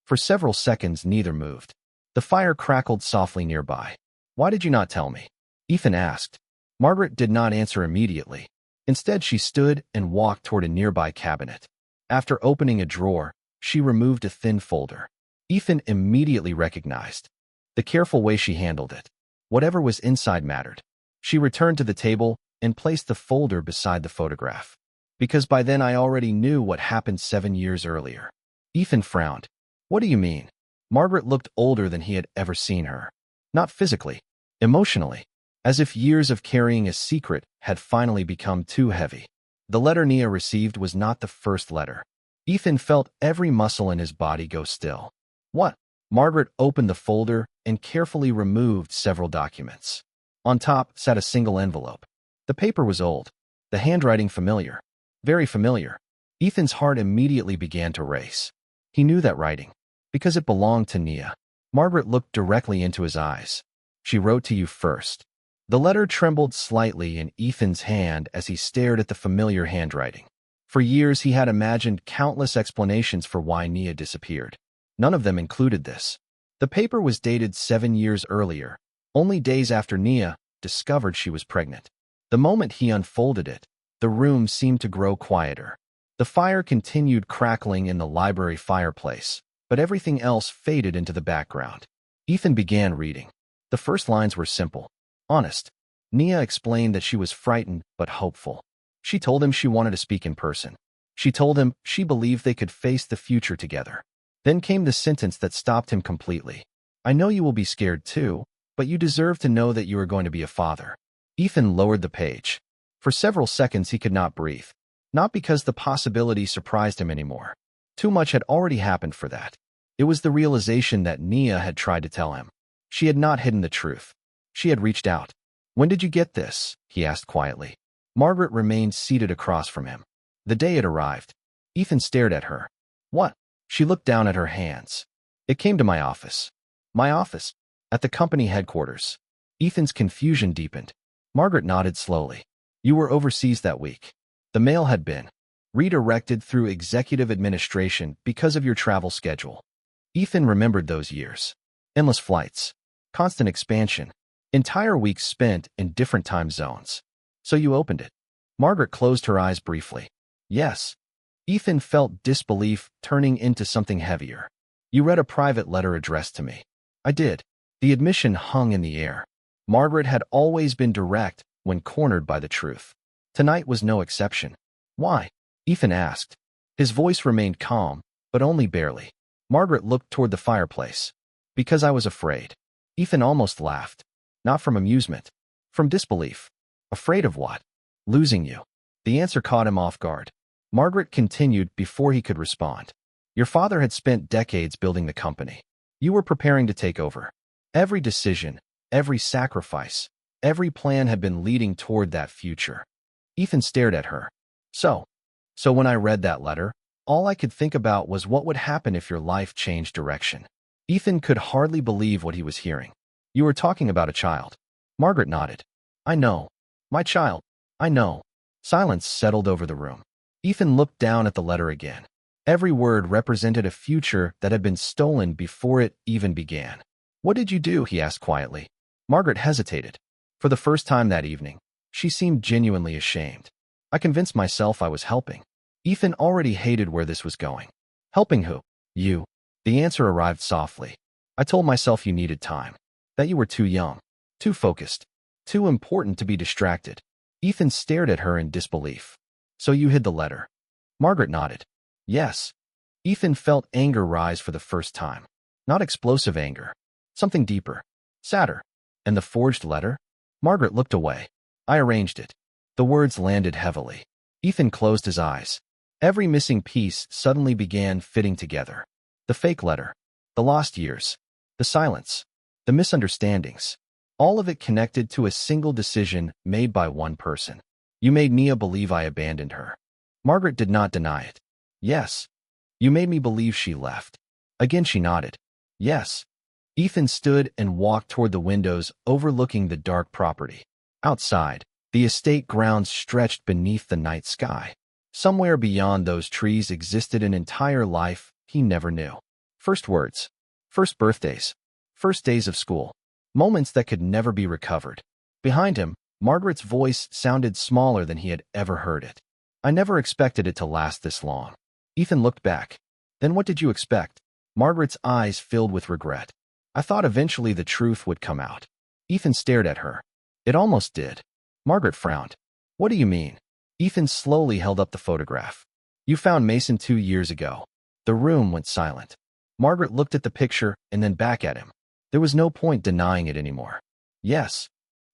For several seconds neither moved. The fire crackled softly nearby. Why did you not tell me? Ethan asked. Margaret did not answer immediately. Instead, she stood and walked toward a nearby cabinet. After opening a drawer, she removed a thin folder. Ethan immediately recognized the careful way she handled it. Whatever was inside mattered. She returned to the table and placed the folder beside the photograph. Because by then I already knew what happened 7 years earlier. Ethan frowned. What do you mean? Margaret looked older than he had ever seen her. Not physically, emotionally, as if years of carrying a secret had finally become too heavy. The letter Nia received was not the first letter. Ethan felt every muscle in his body go still. What? Margaret opened the folder and carefully removed several documents. On top sat a single envelope. The paper was old, the handwriting familiar, very familiar. Ethan's heart immediately began to race. He knew that writing, because it belonged to Nia. Margaret looked directly into his eyes. She wrote to you first. The letter trembled slightly in Ethan's hand as he stared at the familiar handwriting. For years he had imagined countless explanations for why Nia disappeared. None of them included this. The paper was dated 7 years earlier, only days after Nia discovered she was pregnant. The moment he unfolded it, the room seemed to grow quieter. The fire continued crackling in the library fireplace, but everything else faded into the background. Ethan began reading. The first lines were simple, honest. Nia explained that she was frightened but hopeful. She told him she wanted to speak in person. She told him she believed they could face the future together. Then came the sentence that stopped him completely. I know you will be scared too, but you deserve to know that you are going to be a father. Ethan lowered the page. For several seconds he could not breathe. Not because the possibility surprised him anymore. Too much had already happened for that. It was the realization that Nia had tried to tell him. She had not hidden the truth. She had reached out. When did you get this? He asked quietly. Margaret remained seated across from him. The day had arrived. Ethan stared at her. What? She looked down at her hands. It came to my office. My office? At the company headquarters. Ethan's confusion deepened. Margaret nodded slowly. You were overseas that week. The mail had been redirected through executive administration because of your travel schedule. Ethan remembered those years. Endless flights. Constant expansion. Entire weeks spent in different time zones. So you opened it. Margaret closed her eyes briefly. Yes. Ethan felt disbelief turning into something heavier. You read a private letter addressed to me. I did. The admission hung in the air. Margaret had always been direct when cornered by the truth. Tonight was no exception. Why? Ethan asked. His voice remained calm, but only barely. Margaret looked toward the fireplace. Because I was afraid. Ethan almost laughed. Not from amusement. From disbelief. Afraid of what? Losing you. The answer caught him off guard. Margaret continued before he could respond. Your father had spent decades building the company. You were preparing to take over. Every decision, every sacrifice, every plan had been leading toward that future. Ethan stared at her. So when I read that letter, all I could think about was what would happen if your life changed direction. Ethan could hardly believe what he was hearing. You were talking about a child. Margaret nodded. I know. My child. I know. Silence settled over the room. Ethan looked down at the letter again. Every word represented a future that had been stolen before it even began. What did you do? He asked quietly. Margaret hesitated. For the first time that evening, she seemed genuinely ashamed. I convinced myself I was helping. Ethan already hated where this was going. Helping who? You. The answer arrived softly. I told myself you needed time. That you were too young. Too focused. Too important to be distracted. Ethan stared at her in disbelief. So you hid the letter. Margaret nodded. Yes. Ethan felt anger rise for the first time. Not explosive anger. Something deeper. Sadder. And the forged letter? Margaret looked away. I arranged it. The words landed heavily. Ethan closed his eyes. Every missing piece suddenly began fitting together. The fake letter. The lost years. The silence. The misunderstandings. All of it connected to a single decision made by one person. You made Nia believe I abandoned her. Margaret did not deny it. Yes. You made me believe she left. Again she nodded. Yes. Ethan stood and walked toward the windows overlooking the dark property. Outside, the estate grounds stretched beneath the night sky. Somewhere beyond those trees existed an entire life he never knew. First words. First birthdays. First days of school. Moments that could never be recovered. Behind him, Margaret's voice sounded smaller than he had ever heard it. I never expected it to last this long. Ethan looked back. Then what did you expect? Margaret's eyes filled with regret. I thought eventually the truth would come out. Ethan stared at her. It almost did. Margaret frowned. What do you mean? Ethan slowly held up the photograph. You found Mason 2 years ago. The room went silent. Margaret looked at the picture and then back at him. There was no point denying it anymore. Yes.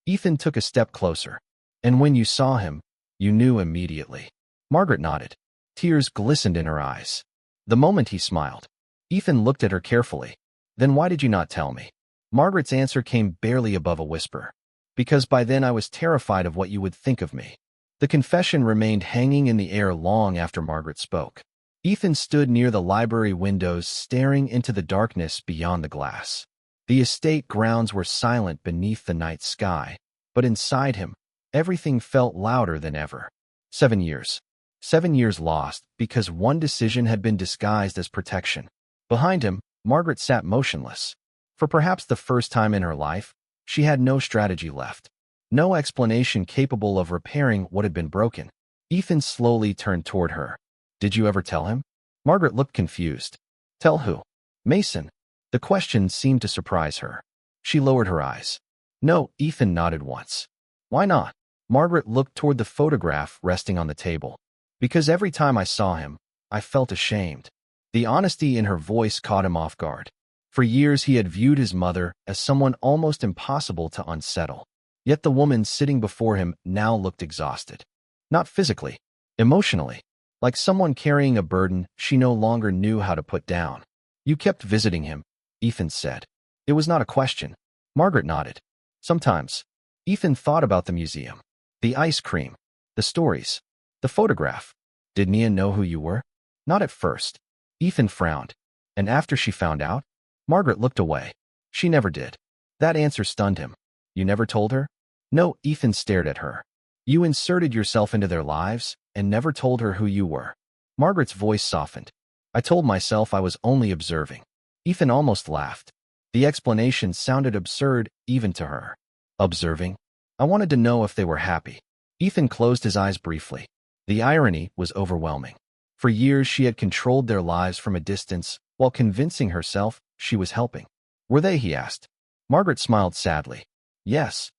Ethan took a step closer. And when you saw him, you knew immediately. Margaret nodded. Tears glistened in her eyes. The moment he smiled, Ethan looked at her carefully. Then why did you not tell me? Margaret's answer came barely above a whisper. Because by then I was terrified of what you would think of me. The confession remained hanging in the air long after Margaret spoke. Ethan stood near the library windows, staring into the darkness beyond the glass. The estate grounds were silent beneath the night sky, but inside him, everything felt louder than ever. 7 years. 7 years lost because one decision had been disguised as protection. Behind him, Margaret sat motionless. For perhaps the first time in her life, she had no strategy left. No explanation capable of repairing what had been broken. Ethan slowly turned toward her. Did you ever tell him? Margaret looked confused. Tell who? Mason. The question seemed to surprise her. She lowered her eyes. No, Ethan nodded once. Why not? Margaret looked toward the photograph resting on the table. Because every time I saw him, I felt ashamed. The honesty in her voice caught him off guard. For years he had viewed his mother as someone almost impossible to unsettle. Yet the woman sitting before him now looked exhausted. Not physically, emotionally. Like someone carrying a burden she no longer knew how to put down. You kept visiting him, Ethan said. It was not a question. Margaret nodded. Sometimes. Ethan thought about the museum, the ice cream, the stories, the photograph. Did Nia know who you were? Not at first. Ethan frowned. And after she found out? Margaret looked away. She never did. That answer stunned him. You never told her? No, Ethan stared at her. You inserted yourself into their lives and never told her who you were. Margaret's voice softened. I told myself I was only observing. Ethan almost laughed. The explanation sounded absurd even to her. Observing? I wanted to know if they were happy. Ethan closed his eyes briefly. The irony was overwhelming. For years she had controlled their lives from a distance while convincing herself she was helping. Were they, he asked. Margaret smiled sadly. Yes.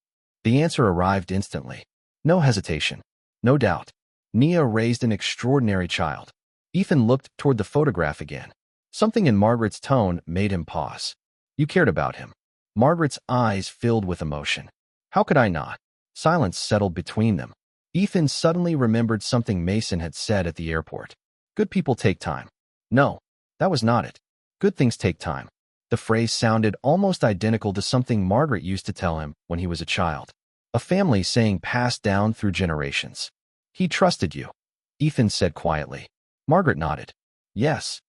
The answer arrived instantly. No hesitation. No doubt. Nia raised an extraordinary child. Ethan looked toward the photograph again. Something in Margaret's tone made him pause. You cared about him. Margaret's eyes filled with emotion. How could I not? Silence settled between them. Ethan suddenly remembered something Mason had said at the airport. Good people take time. No, that was not it. Good things take time. The phrase sounded almost identical to something Margaret used to tell him when he was a child. A family saying passed down through generations. He trusted you, Ethan said quietly. Margaret nodded. Yes.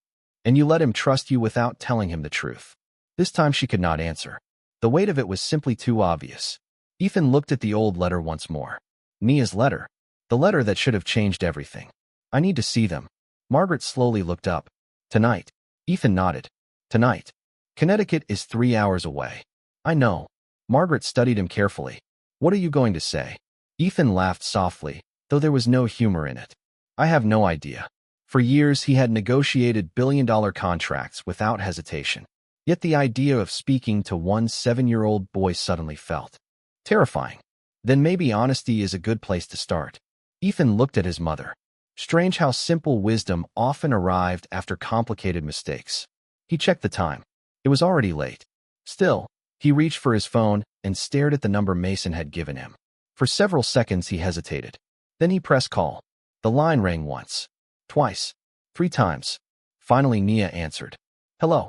And you let him trust you without telling him the truth. This time she could not answer. The weight of it was simply too obvious. Ethan looked at the old letter once more. Nia's letter. The letter that should have changed everything. I need to see them. Margaret slowly looked up. Tonight. Ethan nodded. Tonight. Connecticut is 3 hours away. I know. Margaret studied him carefully. What are you going to say? Ethan laughed softly, though there was no humor in it. I have no idea. For years he had negotiated billion-dollar contracts without hesitation. Yet the idea of speaking to one 7-year-old boy suddenly felt terrifying. Then maybe honesty is a good place to start. Ethan looked at his mother. Strange how simple wisdom often arrived after complicated mistakes. He checked the time. It was already late. Still, he reached for his phone and stared at the number Mason had given him. For several seconds he hesitated. Then he pressed call. The line rang once, twice, 3 times. Finally Nia answered. Hello.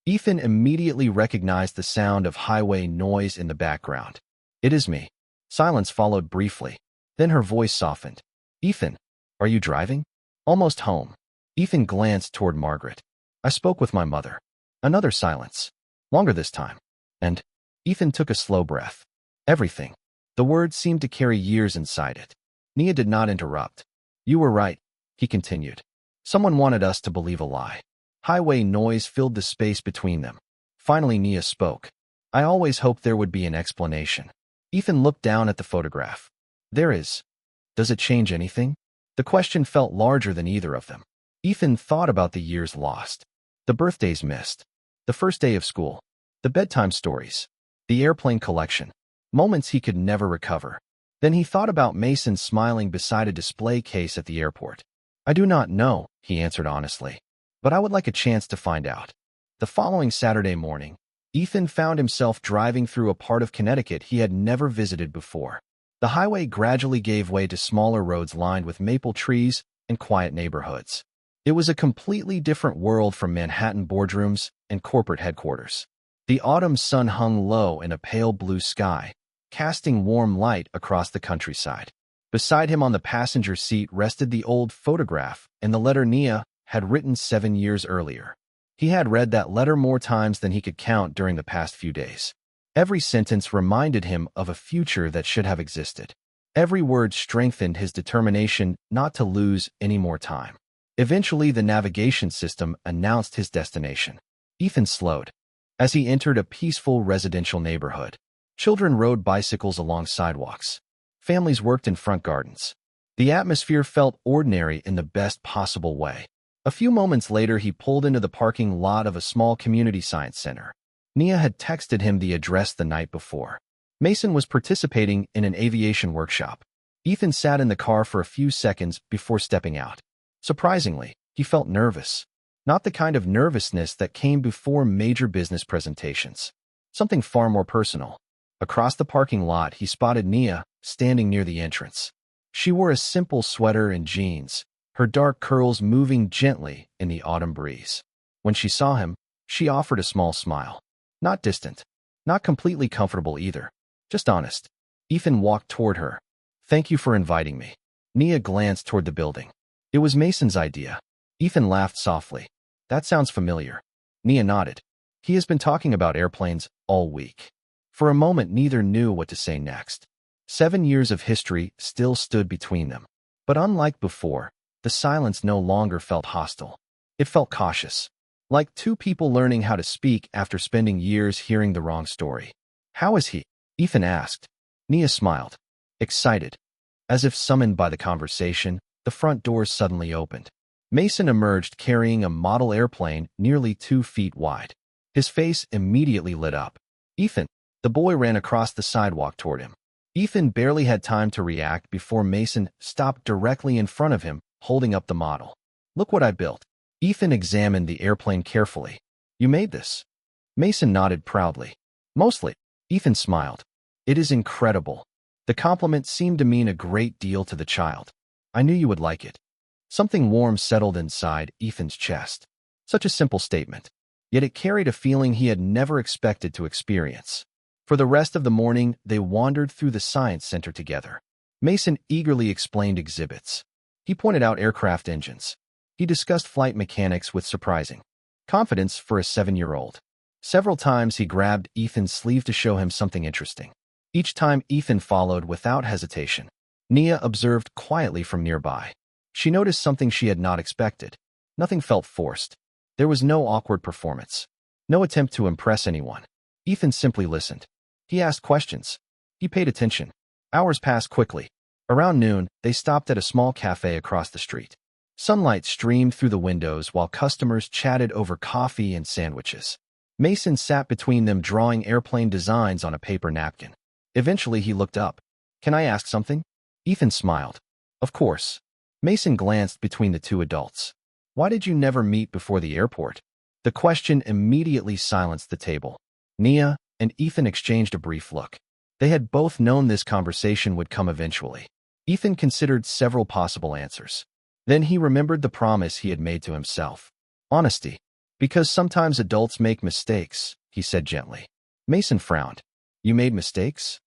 Ethan immediately recognized the sound of highway noise in the background. It is me. Silence followed briefly. Then her voice softened. Ethan, are you driving? Almost home. Ethan glanced toward Margaret. I spoke with my mother. Another silence. Longer this time. And Ethan took a slow breath. Everything. The words seemed to carry years inside it. Nia did not interrupt. You were right, he continued. Someone wanted us to believe a lie. Highway noise filled the space between them. Finally Nia spoke. I always hoped there would be an explanation. Ethan looked down at the photograph. There is. Does it change anything? The question felt larger than either of them. Ethan thought about the years lost. The birthdays missed. The first day of school. The bedtime stories. The airplane collection. Moments he could never recover. Then he thought about Mason smiling beside a display case at the airport. I do not know, he answered honestly, but I would like a chance to find out. The following Saturday morning, Ethan found himself driving through a part of Connecticut he had never visited before. The highway gradually gave way to smaller roads lined with maple trees and quiet neighborhoods. It was a completely different world from Manhattan boardrooms and corporate headquarters. The autumn sun hung low in a pale blue sky, casting warm light across the countryside. Beside him on the passenger seat rested the old photograph and the letter Nia had written 7 years earlier. He had read that letter more times than he could count during the past few days. Every sentence reminded him of a future that should have existed. Every word strengthened his determination not to lose any more time. Eventually, the navigation system announced his destination. Ethan slowed. As he entered a peaceful residential neighborhood, children rode bicycles along sidewalks. Families worked in front gardens. The atmosphere felt ordinary in the best possible way. A few moments later, he pulled into the parking lot of a small community science center. Nia had texted him the address the night before. Mason was participating in an aviation workshop. Ethan sat in the car for a few seconds before stepping out. Surprisingly, he felt nervous. Not the kind of nervousness that came before major business presentations. Something far more personal. Across the parking lot, he spotted Nia standing near the entrance. She wore a simple sweater and jeans, her dark curls moving gently in the autumn breeze. When she saw him, she offered a small smile. Not distant, not completely comfortable either, just honest. Ethan walked toward her. Thank you for inviting me. Nia glanced toward the building. It was Mason's idea. Ethan laughed softly. That sounds familiar. Nia nodded. He has been talking about airplanes all week. For a moment, neither knew what to say next. 7 years of history still stood between them. But unlike before, the silence no longer felt hostile. It felt cautious. Like two people learning how to speak after spending years hearing the wrong story. How is he? Ethan asked. Nia smiled. Excited. As if summoned by the conversation, the front doors suddenly opened. Mason emerged carrying a model airplane nearly 2 feet wide. His face immediately lit up. Ethan. The boy ran across the sidewalk toward him. Ethan barely had time to react before Mason stopped directly in front of him, holding up the model. Look what I built. Ethan examined the airplane carefully. You made this? Mason nodded proudly. Mostly. Ethan smiled. It is incredible. The compliment seemed to mean a great deal to the child. I knew you would like it. Something warm settled inside Ethan's chest. Such a simple statement. Yet it carried a feeling he had never expected to experience. For the rest of the morning, they wandered through the science center together. Mason eagerly explained exhibits. He pointed out aircraft engines. He discussed flight mechanics with surprising confidence for a 7-year-old. Several times he grabbed Ethan's sleeve to show him something interesting. Each time Ethan followed without hesitation. Nia observed quietly from nearby. She noticed something she had not expected. Nothing felt forced. There was no awkward performance. No attempt to impress anyone. Ethan simply listened. He asked questions. He paid attention. Hours passed quickly. Around noon, they stopped at a small cafe across the street. Sunlight streamed through the windows while customers chatted over coffee and sandwiches. Mason sat between them drawing airplane designs on a paper napkin. Eventually, he looked up. Can I ask something? Ethan smiled. Of course. Mason glanced between the two adults. Why did you never meet before the airport? The question immediately silenced the table. Nia and Ethan exchanged a brief look. They had both known this conversation would come eventually. Ethan considered several possible answers. Then he remembered the promise he had made to himself. Honesty. Because sometimes adults make mistakes, he said gently. Mason frowned. You made mistakes?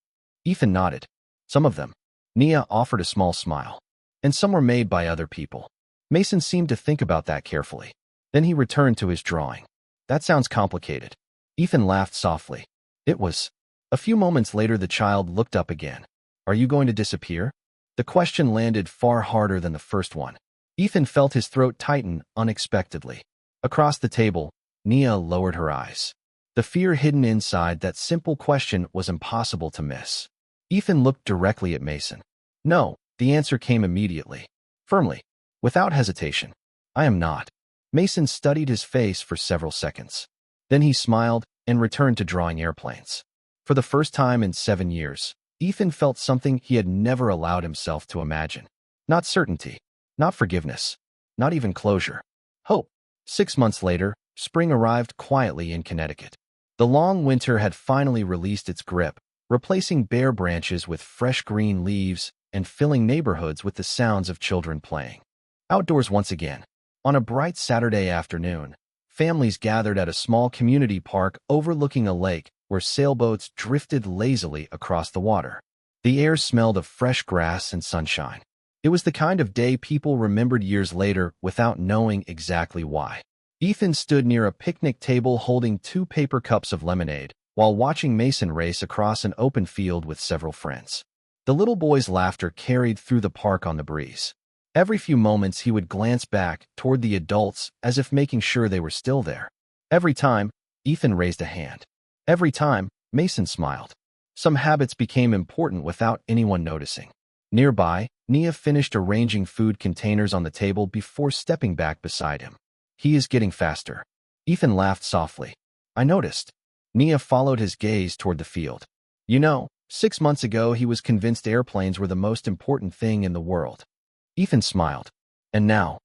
Ethan nodded. Some of them. Nia offered a small smile. And some were made by other people. Mason seemed to think about that carefully. Then he returned to his drawing. That sounds complicated. Ethan laughed softly. It was. A few moments later, the child looked up again. Are you going to disappear? The question landed far harder than the first one. Ethan felt his throat tighten unexpectedly. Across the table, Nia lowered her eyes. The fear hidden inside that simple question was impossible to miss. Ethan looked directly at Mason. No, the answer came immediately. Firmly. Without hesitation. I am not. Mason studied his face for several seconds. Then he smiled and returned to drawing airplanes. For the first time in 7 years, Ethan felt something he had never allowed himself to imagine. Not certainty, not forgiveness, not even closure. Hope. 6 months later, spring arrived quietly in Connecticut. The long winter had finally released its grip, replacing bare branches with fresh green leaves and filling neighborhoods with the sounds of children playing. Outdoors once again. On a bright Saturday afternoon, families gathered at a small community park overlooking a lake where sailboats drifted lazily across the water. The air smelled of fresh grass and sunshine. It was the kind of day people remembered years later without knowing exactly why. Ethan stood near a picnic table holding 2 paper cups of lemonade while watching Mason race across an open field with several friends. The little boy's laughter carried through the park on the breeze. Every few moments he would glance back toward the adults as if making sure they were still there. Every time, Ethan raised a hand. Every time, Mason smiled. Some habits became important without anyone noticing. Nearby, Nia finished arranging food containers on the table before stepping back beside him. He is getting faster. Ethan laughed softly. I noticed. Nia followed his gaze toward the field. 6 months ago he was convinced airplanes were the most important thing in the world. Ethan smiled. And now?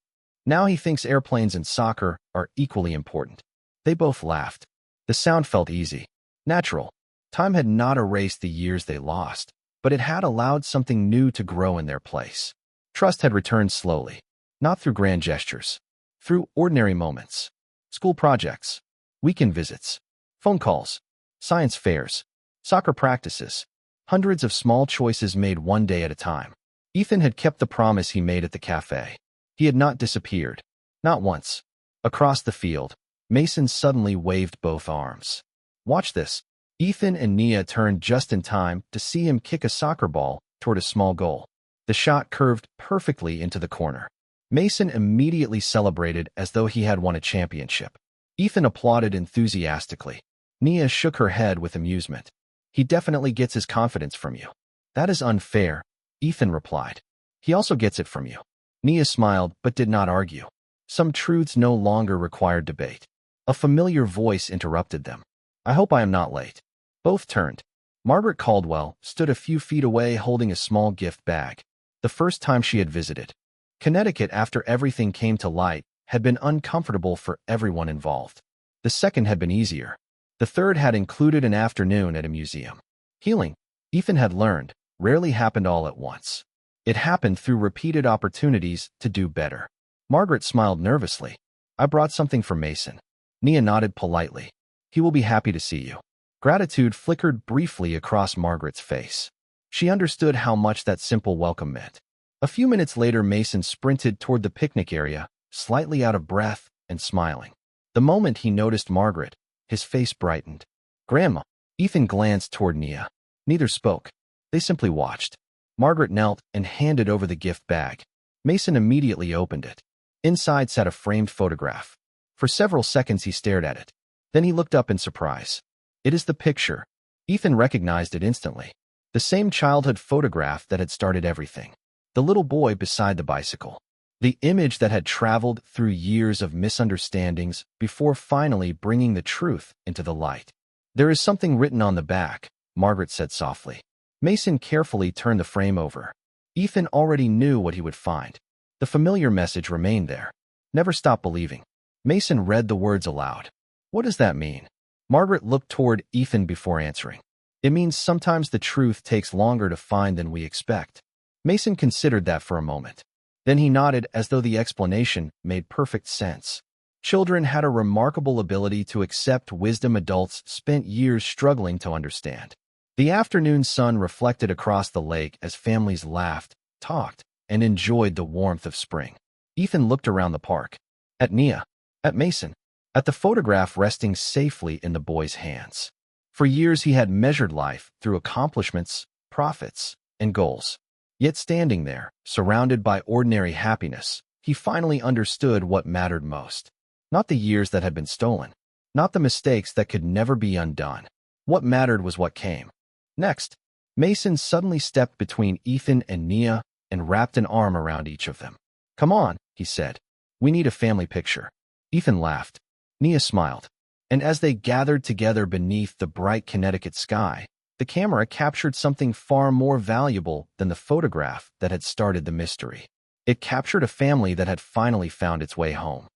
Now he thinks airplanes and soccer are equally important. They both laughed. The sound felt easy. Natural. Time had not erased the years they lost, but it had allowed something new to grow in their place. Trust had returned slowly, not through grand gestures, through ordinary moments. School projects, weekend visits, phone calls, science fairs, soccer practices, hundreds of small choices made one day at a time. Ethan had kept the promise he made at the cafe. He had not disappeared. Not once. Across the field, Mason suddenly waved both arms. Watch this. Ethan and Nia turned just in time to see him kick a soccer ball toward a small goal. The shot curved perfectly into the corner. Mason immediately celebrated as though he had won a championship. Ethan applauded enthusiastically. Nia shook her head with amusement. He definitely gets his confidence from you. That is unfair, Ethan replied. He also gets it from you. Nia smiled but did not argue. Some truths no longer required debate. A familiar voice interrupted them. I hope I am not late. Both turned. Margaret Caldwell stood a few feet away holding a small gift bag. The first time she had visited Connecticut after everything came to light had been uncomfortable for everyone involved. The second had been easier. The third had included an afternoon at a museum. Healing, Ethan had learned, rarely happened all at once. It happened through repeated opportunities to do better. Margaret smiled nervously. I brought something for Mason. Nia nodded politely. He will be happy to see you. Gratitude flickered briefly across Margaret's face. She understood how much that simple welcome meant. A few minutes later, Mason sprinted toward the picnic area, slightly out of breath and smiling. The moment he noticed Margaret, his face brightened. Grandma. Ethan glanced toward Nia. Neither spoke. They simply watched. Margaret knelt and handed over the gift bag. Mason immediately opened it. Inside sat a framed photograph. For several seconds he stared at it. Then he looked up in surprise. It is the picture. Ethan recognized it instantly. The same childhood photograph that had started everything. The little boy beside the bicycle. The image that had traveled through years of misunderstandings before finally bringing the truth into the light. There is something written on the back, Margaret said softly. Mason carefully turned the frame over. Ethan already knew what he would find. The familiar message remained there. Never stop believing. Mason read the words aloud. What does that mean? Margaret looked toward Ethan before answering. It means sometimes the truth takes longer to find than we expect. Mason considered that for a moment. Then he nodded as though the explanation made perfect sense. Children had a remarkable ability to accept wisdom adults spent years struggling to understand. The afternoon sun reflected across the lake as families laughed, talked, and enjoyed the warmth of spring. Ethan looked around the park. At Nia. At Mason. At the photograph resting safely in the boy's hands. For years he had measured life through accomplishments, profits, and goals. Yet standing there, surrounded by ordinary happiness, he finally understood what mattered most. Not the years that had been stolen. Not the mistakes that could never be undone. What mattered was what came. Next, Mason suddenly stepped between Ethan and Nia and wrapped an arm around each of them. Come on, he said. We need a family picture. Ethan laughed. Nia smiled. And as they gathered together beneath the bright Connecticut sky, The camera captured something far more valuable than the photograph that had started the mystery. It captured a family that had finally found its way home.